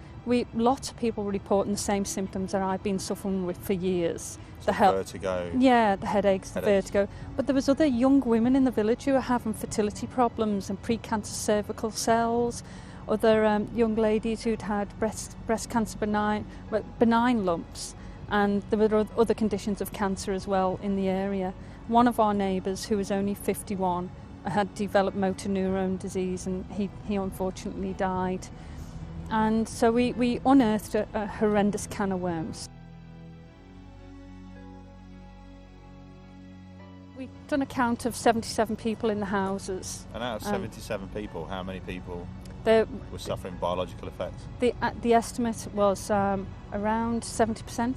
Lots of people were reporting the same symptoms that I've been suffering with for years. So vertigo. Yeah, the headaches, the vertigo. But there was other young women in the village who were having fertility problems and pre-cancer cervical cells. Other young ladies who'd had breast cancer benign lumps, and there were other conditions of cancer as well in the area. One of our neighbours, who was only 51, had developed motor neurone disease, and he unfortunately died. And so we unearthed a horrendous can of worms. We've done a count of 77 people in the houses. And out of 77 people, how many people were suffering biological effects? The estimate was around 70%.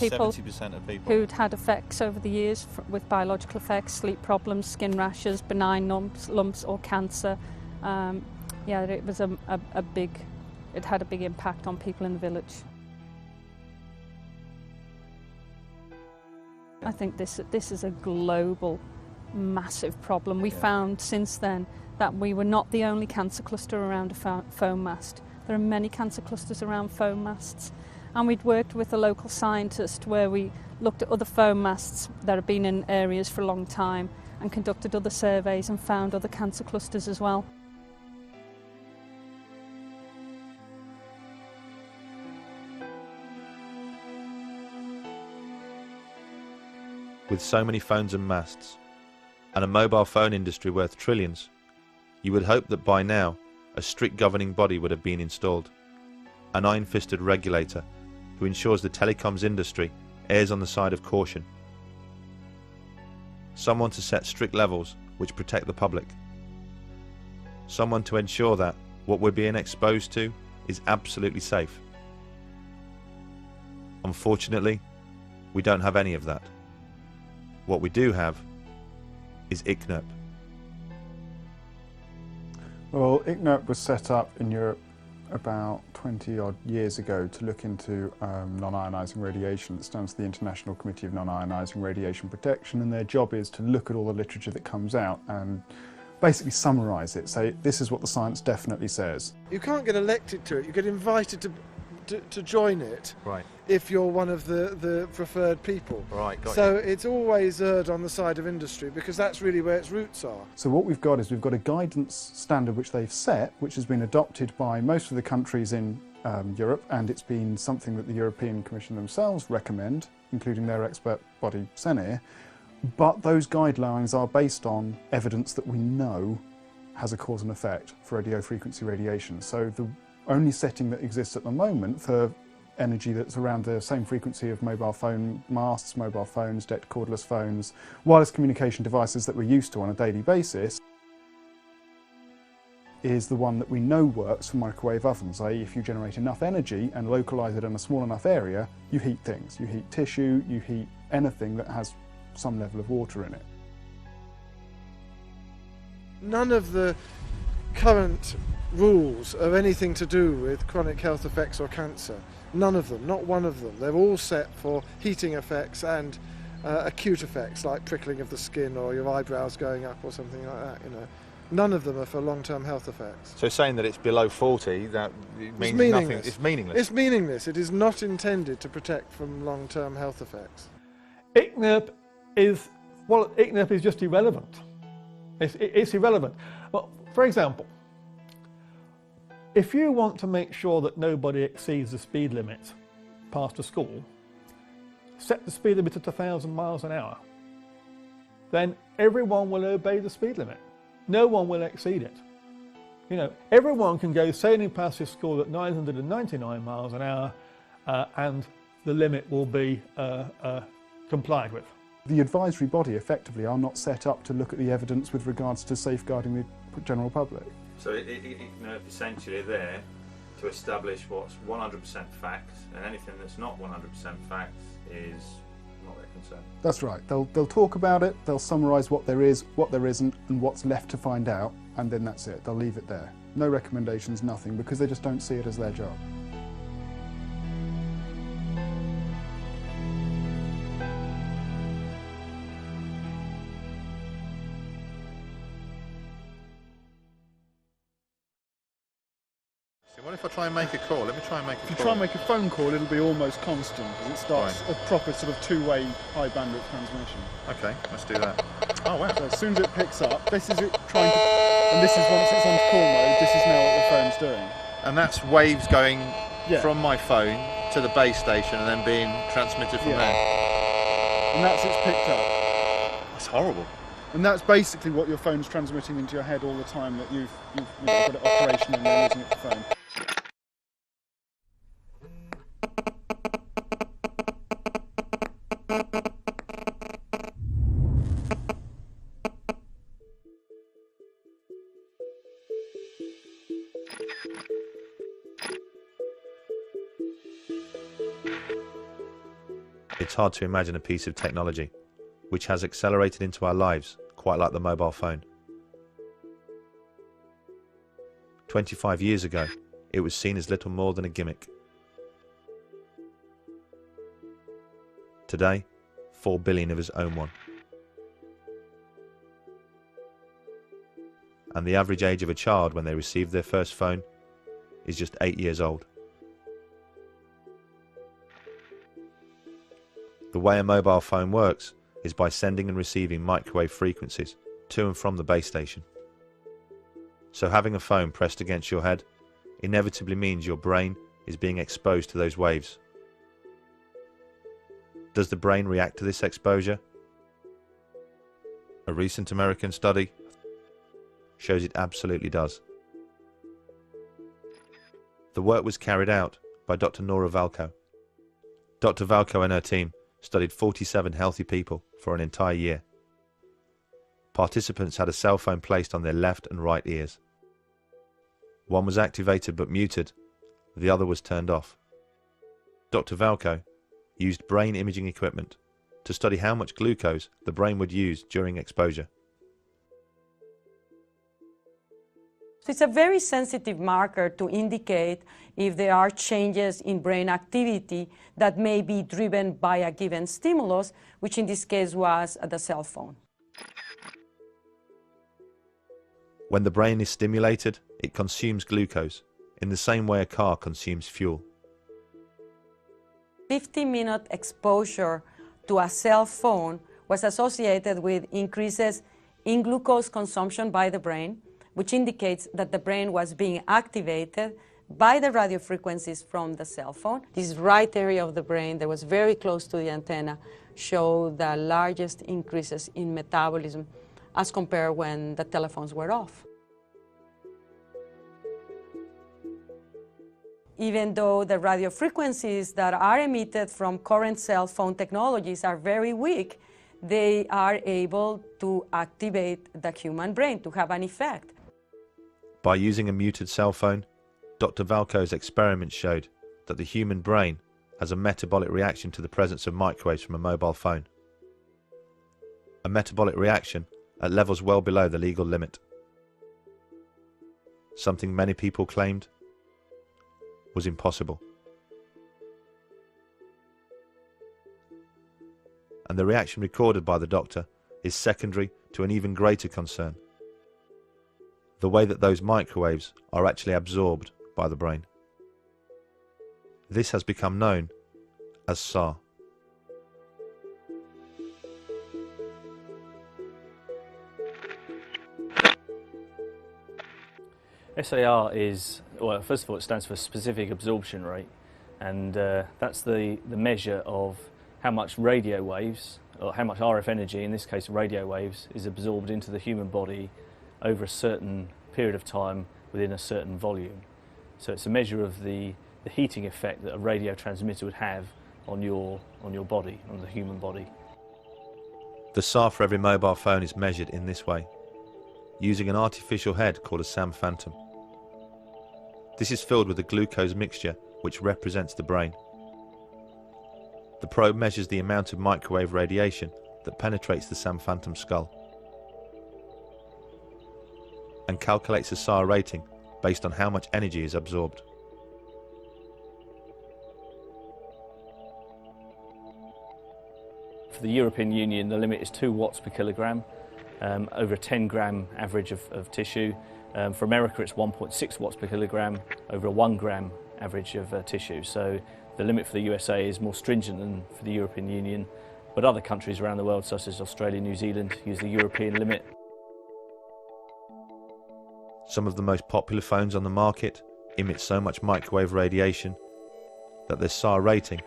People 70% of people who'd had effects over the years with biological effects, sleep problems, skin rashes, benign lumps or cancer. Yeah, it was it had a big impact on people in the village. I think this is a global, massive problem. We found since then that we were not the only cancer cluster around a foam mast. There are many cancer clusters around foam masts. And we'd worked with a local scientist where we looked at other foam masts that have been in areas for a long time and conducted other surveys and found other cancer clusters as well. With so many phones and masts, and a mobile phone industry worth trillions, you would hope that by now a strict governing body would have been installed, an iron-fisted regulator who ensures the telecoms industry errs on the side of caution, someone to set strict levels which protect the public, someone to ensure that what we're being exposed to is absolutely safe. Unfortunately, we don't have any of that. What we do have is ICNIRP. Well, ICNIRP was set up in Europe about 20 odd years ago to look into non-ionising radiation. It stands for the International Committee of Non-Ionising Radiation Protection, and their job is to look at all the literature that comes out and basically summarise it, say this is what the science definitely says. You can't get elected to it, you get invited to join it. Right. If you're one of the preferred people. Right, got so you. it's always erred on the side of industry because that's really where its roots are. So what we've got is we've got a guidance standard which they've set, which has been adopted by most of the countries in Europe, and it's been something that the European Commission themselves recommend, including their expert body CENIR, but those guidelines are based on evidence that we know has a cause and effect for radio frequency radiation. So the only setting that exists at the moment for energy that's around the same frequency of mobile phone masts, mobile phones, decked cordless phones, wireless communication devices that we're used to on a daily basis, is the one that we know works for microwave ovens. i.e. if you generate enough energy and localise it in a small enough area, you heat things. You heat tissue, you heat anything that has some level of water in it. None of the current rules have anything to do with chronic health effects or cancer. None of them, not one of them. They're all set for heating effects and acute effects like prickling of the skin or your eyebrows going up or something like that, you know. None of them are for long-term health effects. So saying that it's below 40, that it means nothing. It's meaningless. It's meaningless. It is not intended to protect from long-term health effects. ICNIRP is, well, ICNIRP is just irrelevant. It's irrelevant. Well, for example, if you want to make sure that nobody exceeds the speed limit past a school, set the speed limit at 1,000 miles an hour. Then everyone will obey the speed limit. No one will exceed it. You know, everyone can go sailing past your school at 999 miles an hour and the limit will be complied with. The advisory body effectively are not set up to look at the evidence with regards to safeguarding the general public. So ICNIRP essentially there to establish what's 100% facts, and anything that's not 100% facts is not their concern. That's right. They'll talk about it, they'll summarise what there is, what there isn't, and what's left to find out, and then that's it. They'll leave it there. No recommendations, nothing, because they just don't see it as their job. What if I try and make a call? Let me try and make a call. If you try and make a phone call, it'll be almost constant because it starts a proper sort of two-way high bandwidth transmission. Okay, let's do that. Oh wow. So as soon as it picks up, this is it trying to, and this is once it's on call mode, this is now what the phone's doing. And that's waves going from my phone to the base station and then being transmitted from there. And that's it's picked up. That's horrible. And that's basically what your phone's transmitting into your head all the time that you've got it operational and you're using it for phone. It's hard to imagine a piece of technology which has accelerated into our lives quite like the mobile phone. 25 years ago, it was seen as little more than a gimmick. Today, 4 billion of us own one. And the average age of a child when they receive their first phone is just 8 years old. The way a mobile phone works is by sending and receiving microwave frequencies to and from the base station. So having a phone pressed against your head inevitably means your brain is being exposed to those waves. Does the brain react to this exposure? A recent American study shows it absolutely does. The work was carried out by Dr. Nora Valko. Dr. Valko and her team studied 47 healthy people for an entire year. Participants had a cell phone placed on their left and right ears. One was activated but muted, the other was turned off. Dr. Valko used brain imaging equipment to study how much glucose the brain would use during exposure. So it's a very sensitive marker to indicate if there are changes in brain activity that may be driven by a given stimulus, which in this case was the cell phone. When the brain is stimulated, it consumes glucose in the same way a car consumes fuel. 50-minute exposure to a cell phone was associated with increases in glucose consumption by the brain, which indicates that the brain was being activated by the radio frequencies from the cell phone. This right area of the brain that was very close to the antenna showed the largest increases in metabolism as compared when the telephones were off. Even though the radio frequencies that are emitted from current cell phone technologies are very weak, they are able to activate the human brain to have an effect. By using a muted cell phone, Dr. Valko's experiments showed that the human brain has a metabolic reaction to the presence of microwaves from a mobile phone. A metabolic reaction at levels well below the legal limit. Something many people claimed was impossible. And the reaction recorded by the doctor is secondary to an even greater concern: the way that those microwaves are actually absorbed by the brain. This has become known as SAR. SAR is, well, first of all, it stands for specific absorption rate, and that's the measure of how much radio waves, or how much RF energy, in this case radio waves, is absorbed into the human body over a certain period of time within a certain volume. So it's a measure of the heating effect that a radio transmitter would have on your body, on the human body. The SAR for every mobile phone is measured in this way, using an artificial head called a SAM phantom. This is filled with a glucose mixture which represents the brain. The probe measures the amount of microwave radiation that penetrates the SAM phantom skull and calculates a SAR rating based on how much energy is absorbed. For the European Union, the limit is 2 watts per kilogram, over a 10-gram average of tissue. For America, it's 1.6 watts per kilogram, over a 1-gram average of tissue. So the limit for the USA is more stringent than for the European Union, but other countries around the world, such as Australia and New Zealand, use the European limit. Some of the most popular phones on the market emit so much microwave radiation that their SAR rating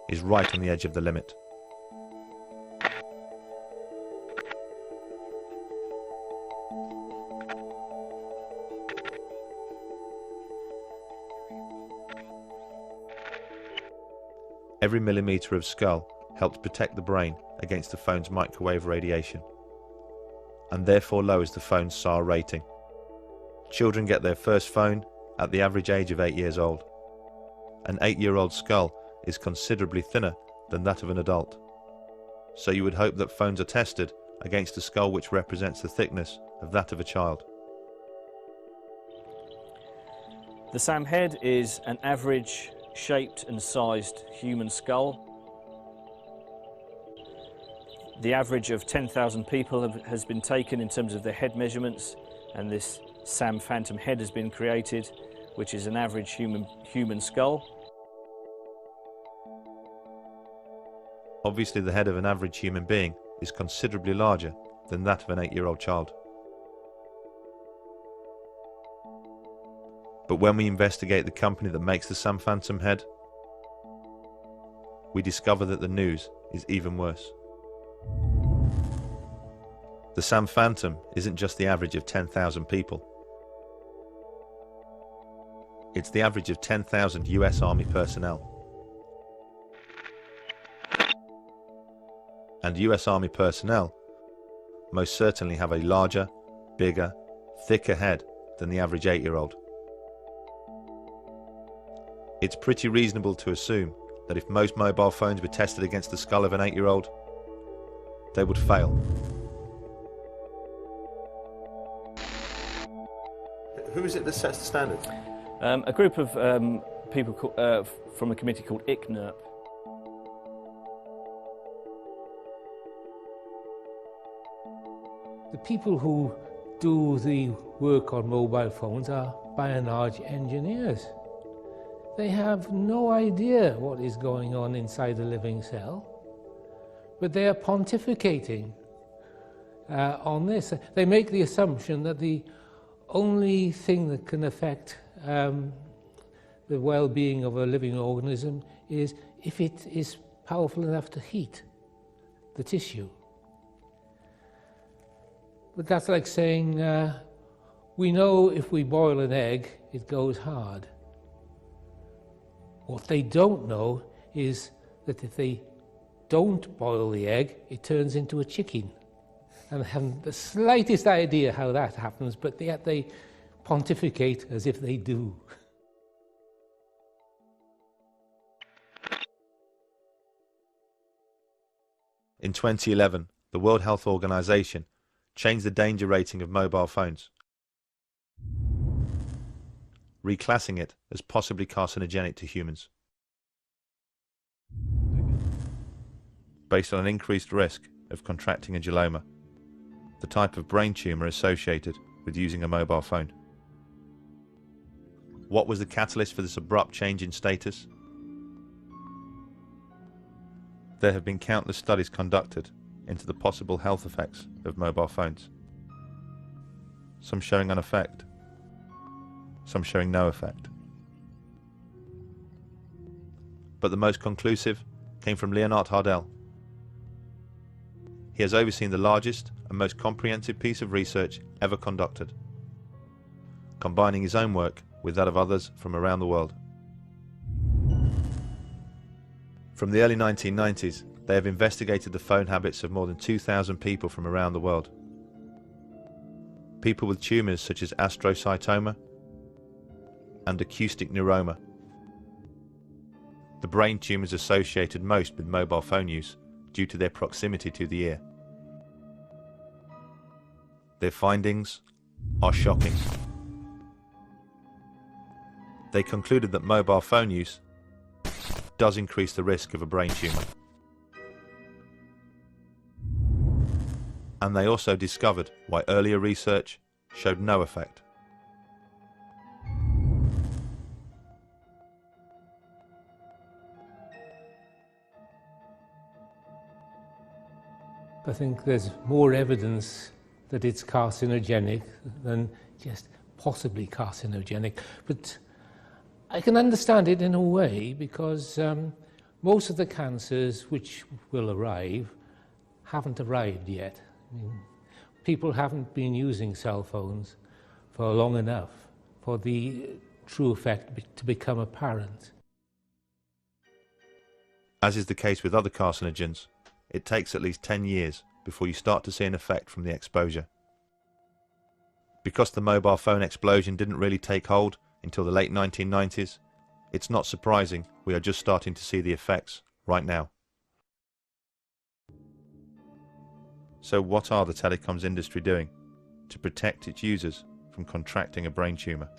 is right on the edge of the limit. Every millimetre of skull helps protect the brain against the phone's microwave radiation, and therefore lowers the phone's SAR rating. Children get their first phone at the average age of 8 years old. An 8-year-old skull is considerably thinner than that of an adult, so you would hope that phones are tested against a skull which represents the thickness of that of a child. The SAM head is an average shaped and sized human skull. The average of 10,000 people has been taken in terms of their head measurements, and this SAM phantom head has been created, which is an average human skull. Obviously, the head of an average human being is considerably larger than that of an 8-year-old child. But when we investigate the company that makes the SAM phantom head, we discover that the news is even worse. The SAM phantom isn't just the average of 10,000 people. It's the average of 10,000 US Army personnel. And US Army personnel most certainly have a larger, bigger, thicker head than the average 8-year-old. It's pretty reasonable to assume that if most mobile phones were tested against the skull of an 8-year-old, they would fail. Who is it that sets the standard? A group of people from a committee called ICNIRP. The people who do the work on mobile phones are, by and large, engineers. They have no idea what is going on inside the living cell, but they are pontificating on this. They make the assumption that the only thing that can affect the well-being of a living organism is if it is powerful enough to heat the tissue. But that's like saying, we know if we boil an egg, it goes hard. What they don't know is that if they don't boil the egg, it turns into a chicken. And they haven't the slightest idea how that happens, but yet they pontificate as if they do. In 2011, the World Health Organization changed the danger rating of mobile phones, reclassing it as possibly carcinogenic to humans, based on an increased risk of contracting a glioma, the type of brain tumour associated with using a mobile phone. What was the catalyst for this abrupt change in status? There have been countless studies conducted into the possible health effects of mobile phones, some showing an effect, some showing no effect. But the most conclusive came from Leonard Hardell. He has overseen the largest and most comprehensive piece of research ever conducted, combining his own work with that of others from around the world. From the early 1990s, they have investigated the phone habits of more than 2,000 people from around the world. People with tumours such as astrocytoma and acoustic neuroma, the brain tumours associated most with mobile phone use due to their proximity to the ear. Their findings are shocking. They concluded that mobile phone use does increase the risk of a brain tumour. And they also discovered why earlier research showed no effect. I think there's more evidence that it's carcinogenic than just possibly carcinogenic. But I can understand it in a way because most of the cancers which will arrive haven't arrived yet. I mean, people haven't been using cell phones for long enough for the true effect to become apparent. As is the case with other carcinogens, it takes at least 10 years before you start to see an effect from the exposure. Because the mobile phone explosion didn't really take hold until the late 1990s, it's not surprising we are just starting to see the effects right now. So what are the telecoms industry doing to protect its users from contracting a brain tumour?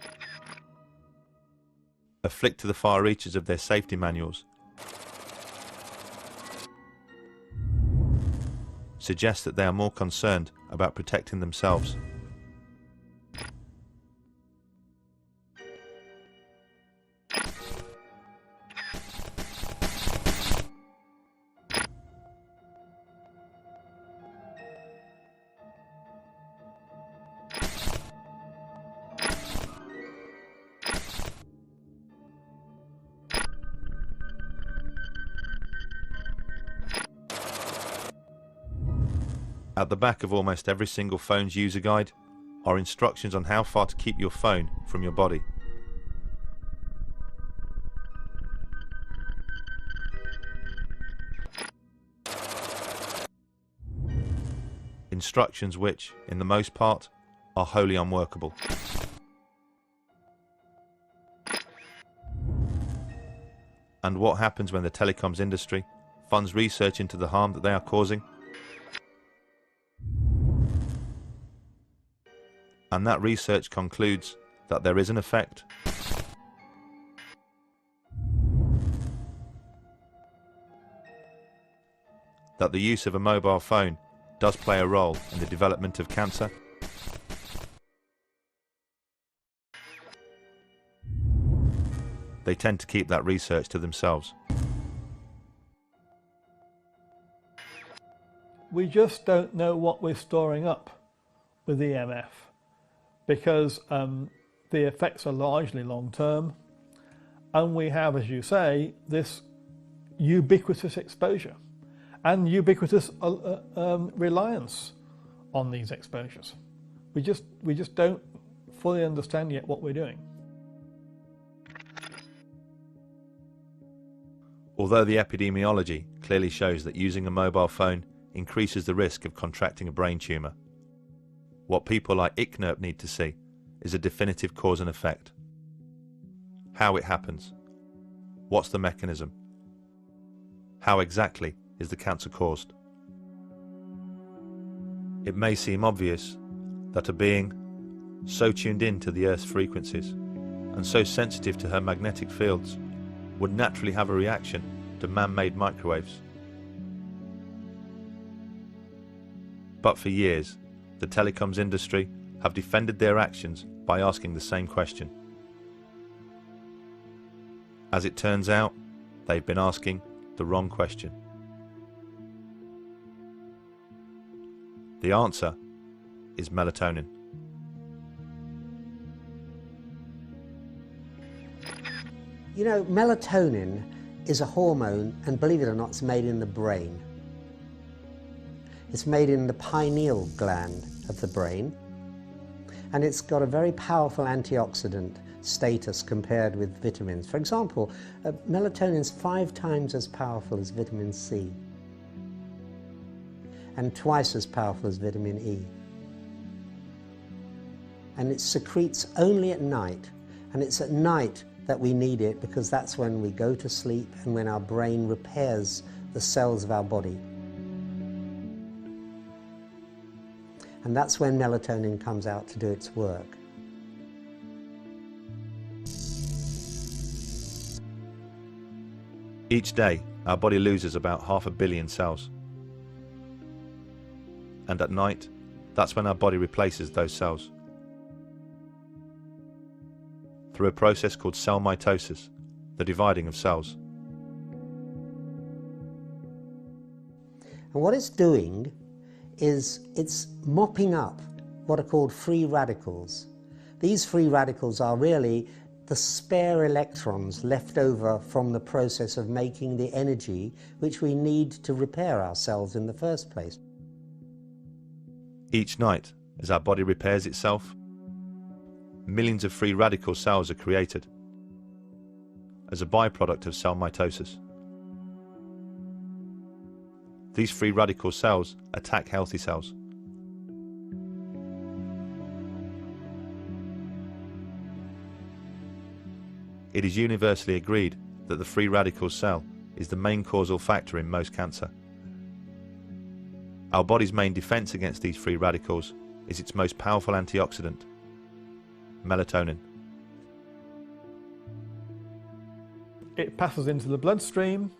A flick to the far reaches of their safety manuals suggests that they are more concerned about protecting themselves. At the back of almost every single phone's user guide are instructions on how far to keep your phone from your body. Instructions which, in the most part, are wholly unworkable. And what happens when the telecoms industry funds research into the harm that they are causing? And that research concludes that there is an effect. That the use of a mobile phone does play a role in the development of cancer. They tend to keep that research to themselves. We just don't know what we're storing up with EMF, because the effects are largely long-term, and we have, as you say, this ubiquitous exposure and ubiquitous reliance on these exposures. We just don't fully understand yet what we're doing. Although the epidemiology clearly shows that using a mobile phone increases the risk of contracting a brain tumour, what people like ICNIRP need to see is a definitive cause and effect. How it happens. What's the mechanism? How exactly is the cancer caused? It may seem obvious that a being so tuned in to the Earth's frequencies and so sensitive to her magnetic fields would naturally have a reaction to man-made microwaves. But for years, the telecoms industry have defended their actions by asking the same question. As it turns out, they've been asking the wrong question. The answer is melatonin. You know, melatonin is a hormone, and believe it or not, it's made in the brain. It's made in the pineal gland of the brain, and it's got a very powerful antioxidant status compared with vitamins. For example, melatonin is 5 times as powerful as vitamin C and twice as powerful as vitamin E. And it secretes only at night, and it's at night that we need it because that's when we go to sleep and when our brain repairs the cells of our body. And that's when melatonin comes out to do its work. Each day, our body loses about 500 million cells. And at night, that's when our body replaces those cells. Through a process called cell mitosis, the dividing of cells. And what it's doing is it's mopping up what are called free radicals. These free radicals are really the spare electrons left over from the process of making the energy which we need to repair ourselves in the first place. Each night, as our body repairs itself, millions of free radical cells are created as a byproduct of cell mitosis. These free radical cells attack healthy cells. It is universally agreed that the free radical cell is the main causal factor in most cancer. Our body's main defense against these free radicals is its most powerful antioxidant, melatonin. It passes into the bloodstream,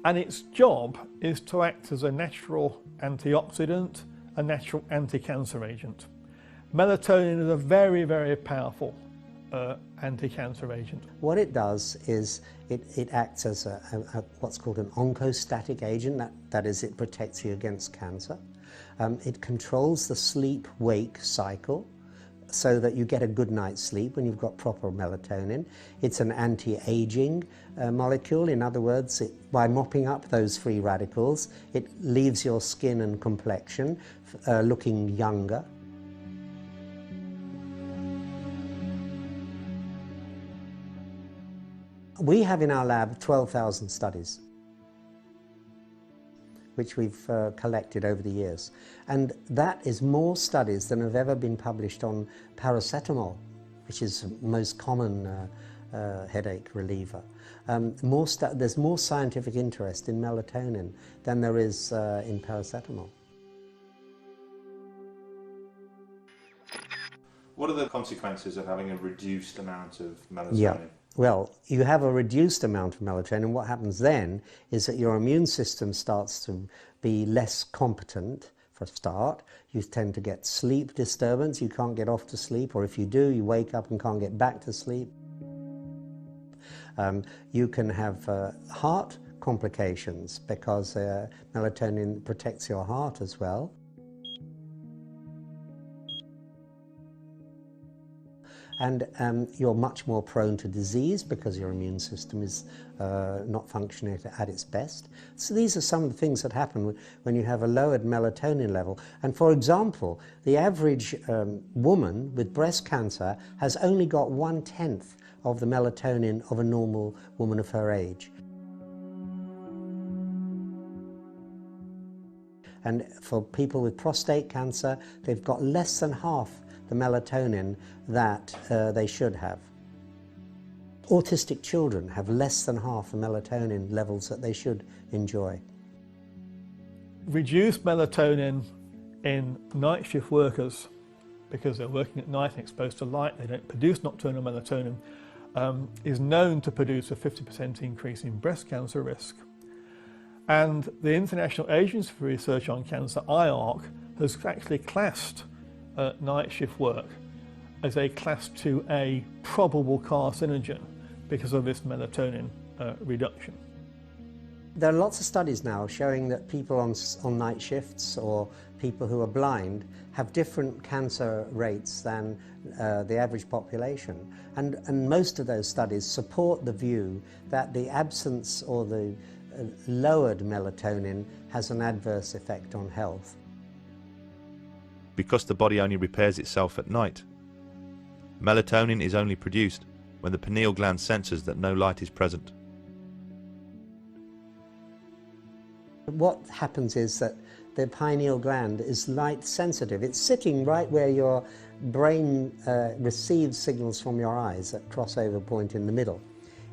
and its job is to act as a natural antioxidant, a natural anti-cancer agent. Melatonin is a very, very powerful anti-cancer agent. What it does is it acts as what's called an oncostatic agent, that is, it protects you against cancer. It controls the sleep-wake cycle so that you get a good night's sleep when you've got proper melatonin. It's an anti-aging molecule. In other words, by mopping up those free radicals, it leaves your skin and complexion looking younger. We have in our lab 12,000 studies, which we've collected over the years. And that is more studies than have ever been published on paracetamol, which is the most common headache reliever. There's more scientific interest in melatonin than there is in paracetamol. What are the consequences of having a reduced amount of melatonin? Yeah. Well, you have a reduced amount of melatonin. What happens then is that your immune system starts to be less competent for a start. You tend to get sleep disturbance. You can't get off to sleep, or if you do, you wake up and can't get back to sleep. You can have heart complications because melatonin protects your heart as well. And you're much more prone to disease because your immune system is not functioning at its best. So these are some of the things that happen when you have a lowered melatonin level. And for example, the average woman with breast cancer has only got 1/10 of the melatonin of a normal woman of her age. And for people with prostate cancer, they've got less than half the melatonin that they should have. Autistic children have less than half the melatonin levels that they should enjoy. Reduced melatonin in night shift workers, because they're working at night and exposed to light, they don't produce nocturnal melatonin, is known to produce a 50% increase in breast cancer risk. And the International Agency for Research on Cancer, IARC, has actually classed night shift work as a class 2A probable carcinogen because of this melatonin reduction. There are lots of studies now showing that people on night shifts or people who are blind have different cancer rates than the average population. And most of those studies support the view that the absence or the lowered melatonin has an adverse effect on health. Because the body only repairs itself at night. Melatonin is only produced when the pineal gland senses that no light is present. What happens is that the pineal gland is light sensitive. It's sitting right where your brain receives signals from your eyes, that crossover point in the middle.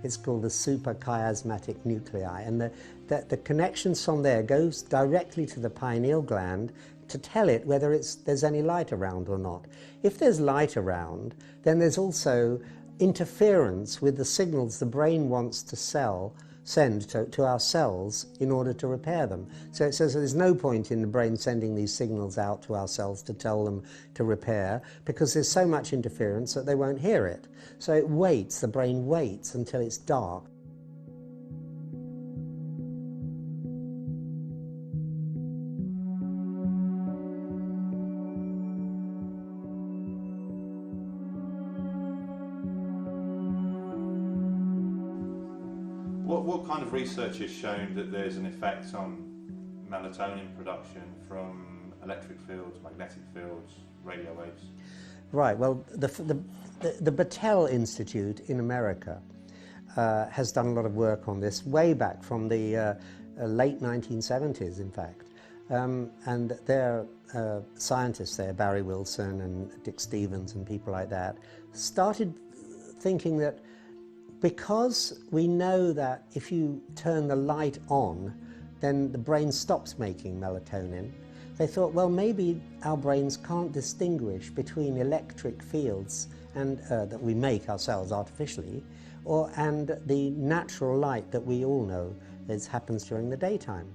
It's called the suprachiasmatic nuclei, and the connections from there goes directly to the pineal gland to tell it whether there's any light around or not. If there's light around, then there's also interference with the signals the brain wants to send to our cells in order to repair them. So it says there's no point in the brain sending these signals out to our cells to tell them to repair, because there's so much interference that they won't hear it. So it waits, the brain waits until it's dark. What kind of research has shown that there's an effect on melatonin production from electric fields, magnetic fields, radio waves? Right, well, the Battelle Institute in America has done a lot of work on this way back from the late 1970s, in fact. And their scientists there, Barry Wilson and Dick Stevens and people like that, started thinking that because we know that if you turn the light on, then the brain stops making melatonin, they thought, well, maybe our brains can't distinguish between electric fields and that we make ourselves artificially, and the natural light that we all know happens during the daytime.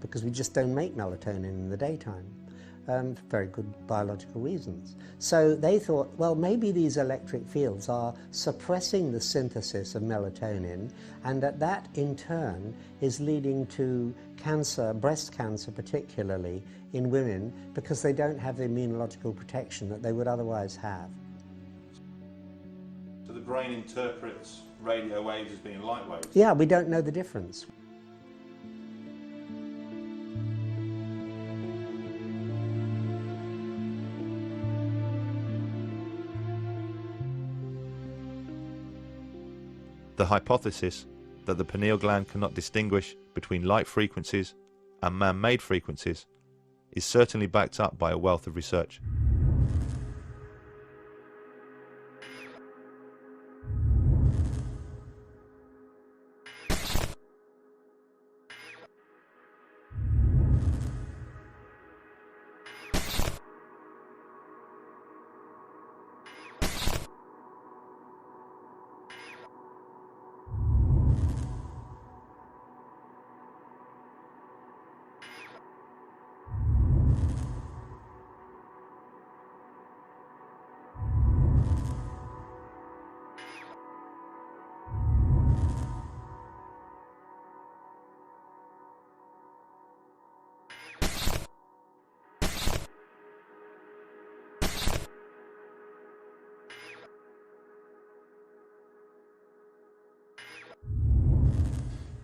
because we just don't make melatonin in the daytime. For very good biological reasons. So they thought, well, maybe these electric fields are suppressing the synthesis of melatonin, and that in turn is leading to cancer, breast cancer particularly, in women, because they don't have the immunological protection that they would otherwise have. So the brain interprets radio waves as being light waves? Yeah, we don't know the difference. The hypothesis that the pineal gland cannot distinguish between light frequencies and man-made frequencies is certainly backed up by a wealth of research.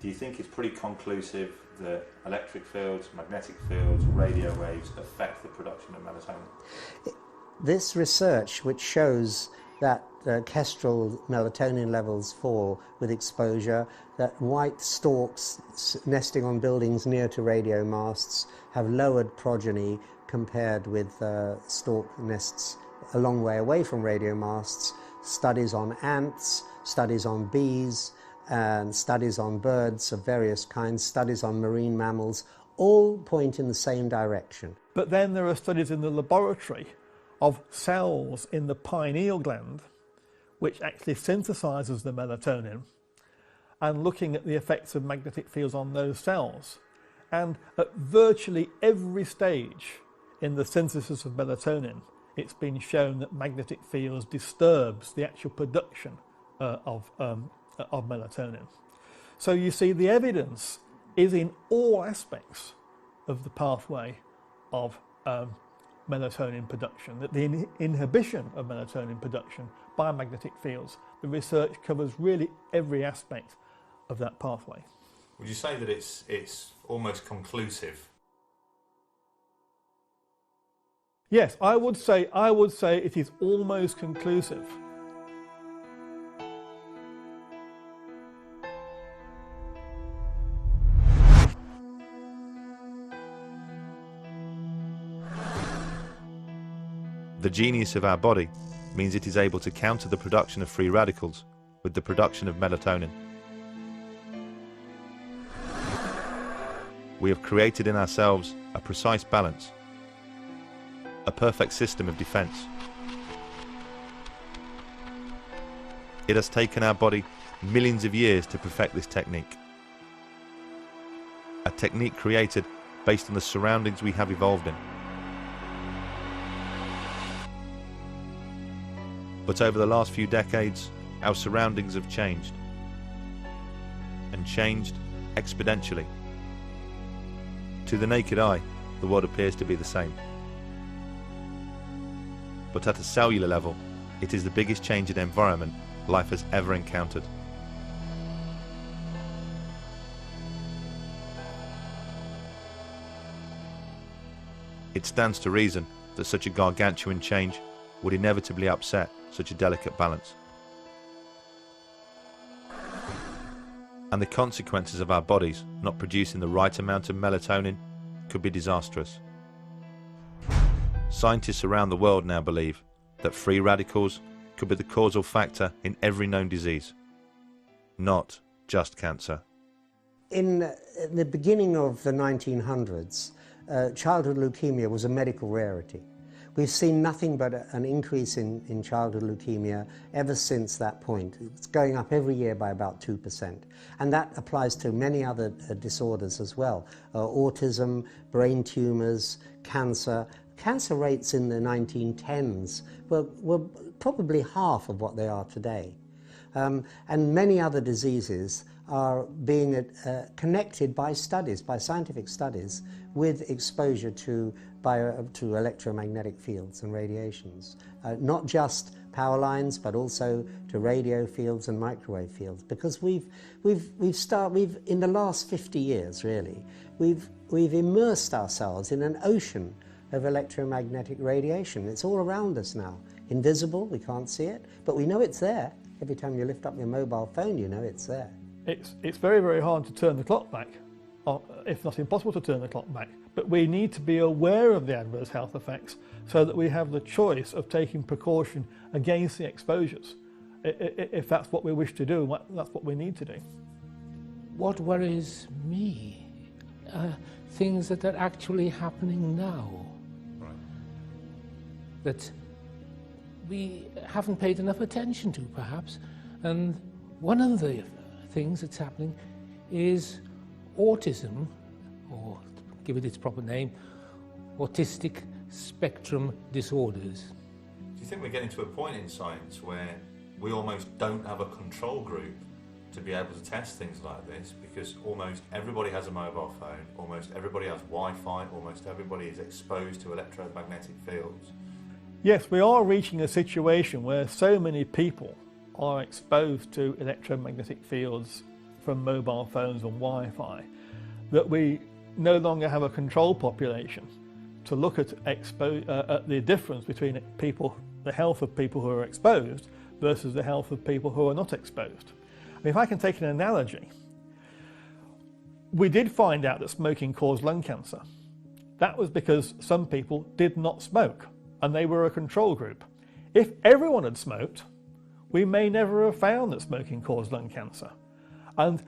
Do you think it's pretty conclusive that electric fields, magnetic fields, radio waves affect the production of melatonin? This research, which shows that kestrel melatonin levels fall with exposure, that white storks nesting on buildings near to radio masts have lowered progeny compared with stork nests a long way away from radio masts, studies on ants, studies on bees, and studies on birds of various kinds, studies on marine mammals, all point in the same direction. But then there are studies in the laboratory of cells in the pineal gland which actually synthesizes the melatonin, and looking at the effects of magnetic fields on those cells. And at virtually every stage in the synthesis of melatonin, it's been shown that magnetic fields disturbs the actual production of melatonin. So you see, the evidence is in all aspects of the pathway of melatonin production, that the inhibition of melatonin production by magnetic fields, the research covers really every aspect of that pathway. Would you say that it's almost conclusive? Yes, I would say it is almost conclusive. The genius of our body means it is able to counter the production of free radicals with the production of melatonin. We have created in ourselves a precise balance, a perfect system of defense. It has taken our body millions of years to perfect this technique. A technique created based on the surroundings we have evolved in. But over the last few decades, our surroundings have changed, and changed exponentially. To the naked eye, the world appears to be the same. But at a cellular level, it is the biggest change in environment life has ever encountered. It stands to reason that such a gargantuan change would inevitably upset such a delicate balance. And the consequences of our bodies not producing the right amount of melatonin could be disastrous. Scientists around the world now believe that free radicals could be the causal factor in every known disease, not just cancer. In the beginning of the 1900s, childhood leukemia was a medical rarity. We've seen nothing but an increase in childhood leukemia ever since that point. It's going up every year by about 2%. And that applies to many other disorders as well. Autism, brain tumours, cancer. Cancer rates in the 1910s were probably half of what they are today. And many other diseases are being connected by studies, by scientific studies, with exposure to electromagnetic fields and radiations. Not just power lines, but also to radio fields and microwave fields. Because we've in the last 50 years, really, we've immersed ourselves in an ocean of electromagnetic radiation. It's all around us now. Invisible, we can't see it, but we know it's there. Every time you lift up your mobile phone, you know it's there. It's very, very hard to turn the clock back, if not impossible to turn the clock back. But we need to be aware of the adverse health effects so that we have the choice of taking precaution against the exposures, if that's what we wish to do, that's what we need to do. What worries me are things that are actually happening now. Right. That we haven't paid enough attention to, perhaps. And one of the things that's happening is autism, or to give it its proper name, autistic spectrum disorders. Do you think we're getting to a point in science where we almost don't have a control group to be able to test things like this, because almost everybody has a mobile phone, almost everybody has Wi-Fi, almost everybody is exposed to electromagnetic fields? Yes, we are reaching a situation where so many people are exposed to electromagnetic fields from mobile phones and Wi-Fi that we no longer have a control population to look at the difference between the health of people who are exposed versus the health of people who are not exposed. I mean, if I can take an analogy, we did find out that smoking caused lung cancer. That was because some people did not smoke, and they were a control group. If everyone had smoked, we may never have found that smoking caused lung cancer. And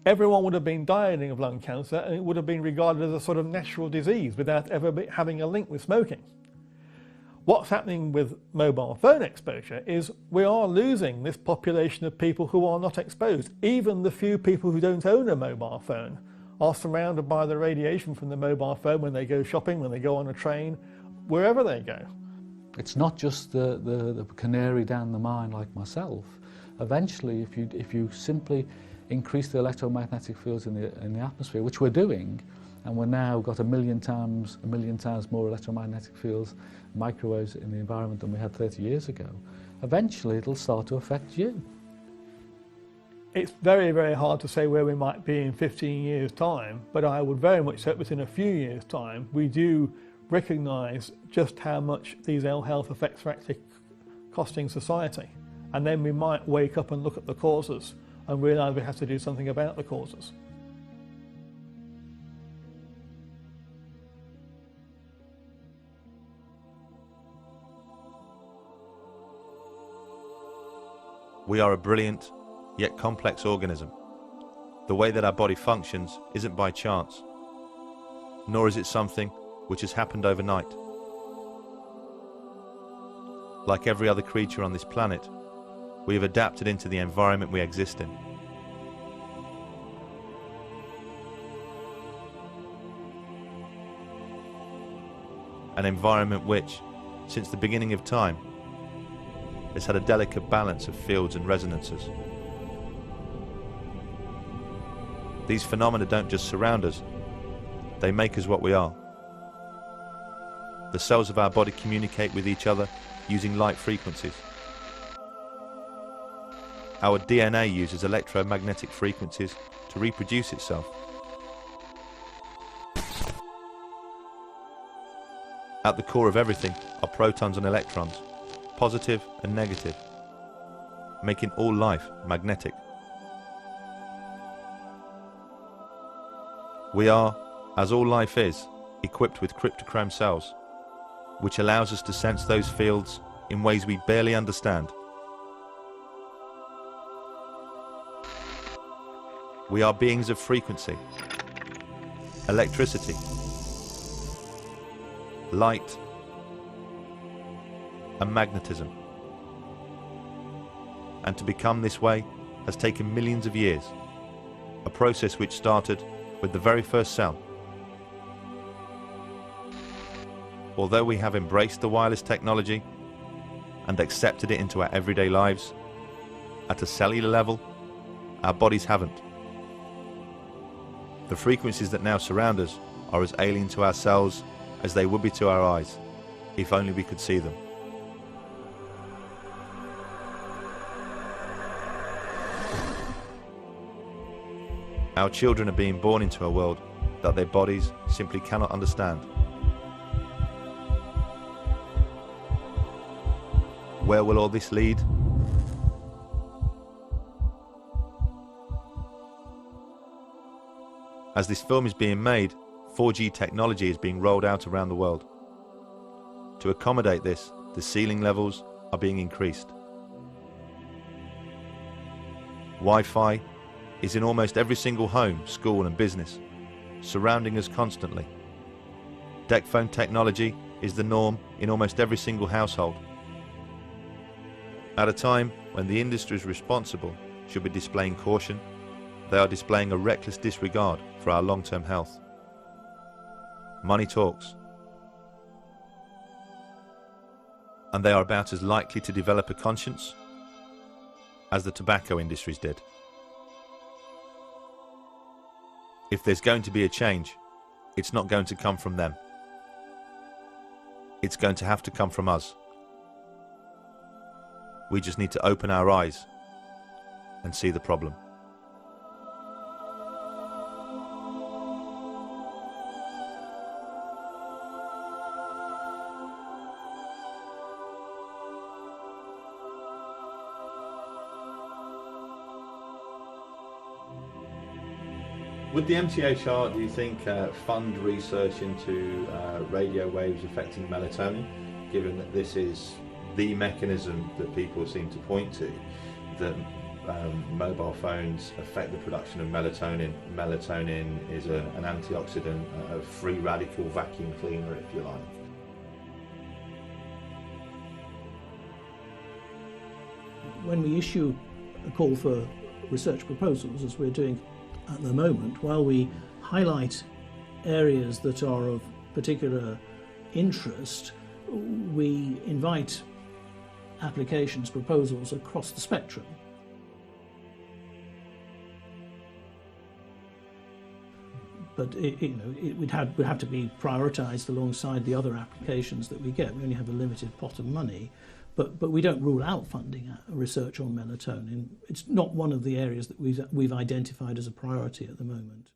everyone would have been dying of lung cancer, and it would have been regarded as a sort of natural disease without ever having a link with smoking. What's happening with mobile phone exposure is we are losing this population of people who are not exposed. Even the few people who don't own a mobile phone are surrounded by the radiation from the mobile phone when they go shopping, when they go on a train, wherever they go. It's not just the canary down the mine like myself. Eventually, if you simply increase the electromagnetic fields in the atmosphere, which we're doing, and we're now got a million times more electromagnetic fields, microwaves in the environment than we had 30 years ago, eventually it'll start to affect you. It's very, very hard to say where we might be in 15 years' time, but I would very much hope within a few years' time we do recognise just how much these ill health effects are actually costing society. And then we might wake up and look at the causes and realise we have to do something about the causes. We are a brilliant, yet complex organism. The way that our body functions isn't by chance, nor is it something which has happened overnight. Like every other creature on this planet, we have adapted into the environment we exist in. An environment which, since the beginning of time, has had a delicate balance of fields and resonances. These phenomena don't just surround us, they make us what we are. The cells of our body communicate with each other using light frequencies. Our DNA uses electromagnetic frequencies to reproduce itself. At the core of everything are protons and electrons, positive and negative, making all life magnetic. We are, as all life is, equipped with cryptochrome cells, which allows us to sense those fields in ways we barely understand. We are beings of frequency, electricity, light, and magnetism. And to become this way has taken millions of years, a process which started with the very first cell. Although we have embraced the wireless technology and accepted it into our everyday lives, at a cellular level, our bodies haven't. The frequencies that now surround us are as alien to our cells as they would be to our eyes, if only we could see them. Our children are being born into a world that their bodies simply cannot understand. Where will all this lead? As this film is being made, 4G technology is being rolled out around the world. To accommodate this, the ceiling levels are being increased. Wi-Fi is in almost every single home, school and business, surrounding us constantly. Deck phone technology is the norm in almost every single household. At a time when the industries responsible should be displaying caution, they are displaying a reckless disregard for our long-term health. Money talks, and they are about as likely to develop a conscience as the tobacco industries did. If there's going to be a change, it's not going to come from them. It's going to have to come from us. We just need to open our eyes and see the problem. Would the MTHR, do you think, fund research into radio waves affecting melatonin, given that this is the mechanism that people seem to point to, that mobile phones affect the production of melatonin? Melatonin is an antioxidant, a free radical vacuum cleaner, if you like. When we issue a call for research proposals, as we're doing at the moment, while we highlight areas that are of particular interest, we invite applications, proposals across the spectrum. But it would have to be prioritised alongside the other applications that we get. We only have a limited pot of money, but we don't rule out funding research on melatonin. It's not one of the areas that we've identified as a priority at the moment.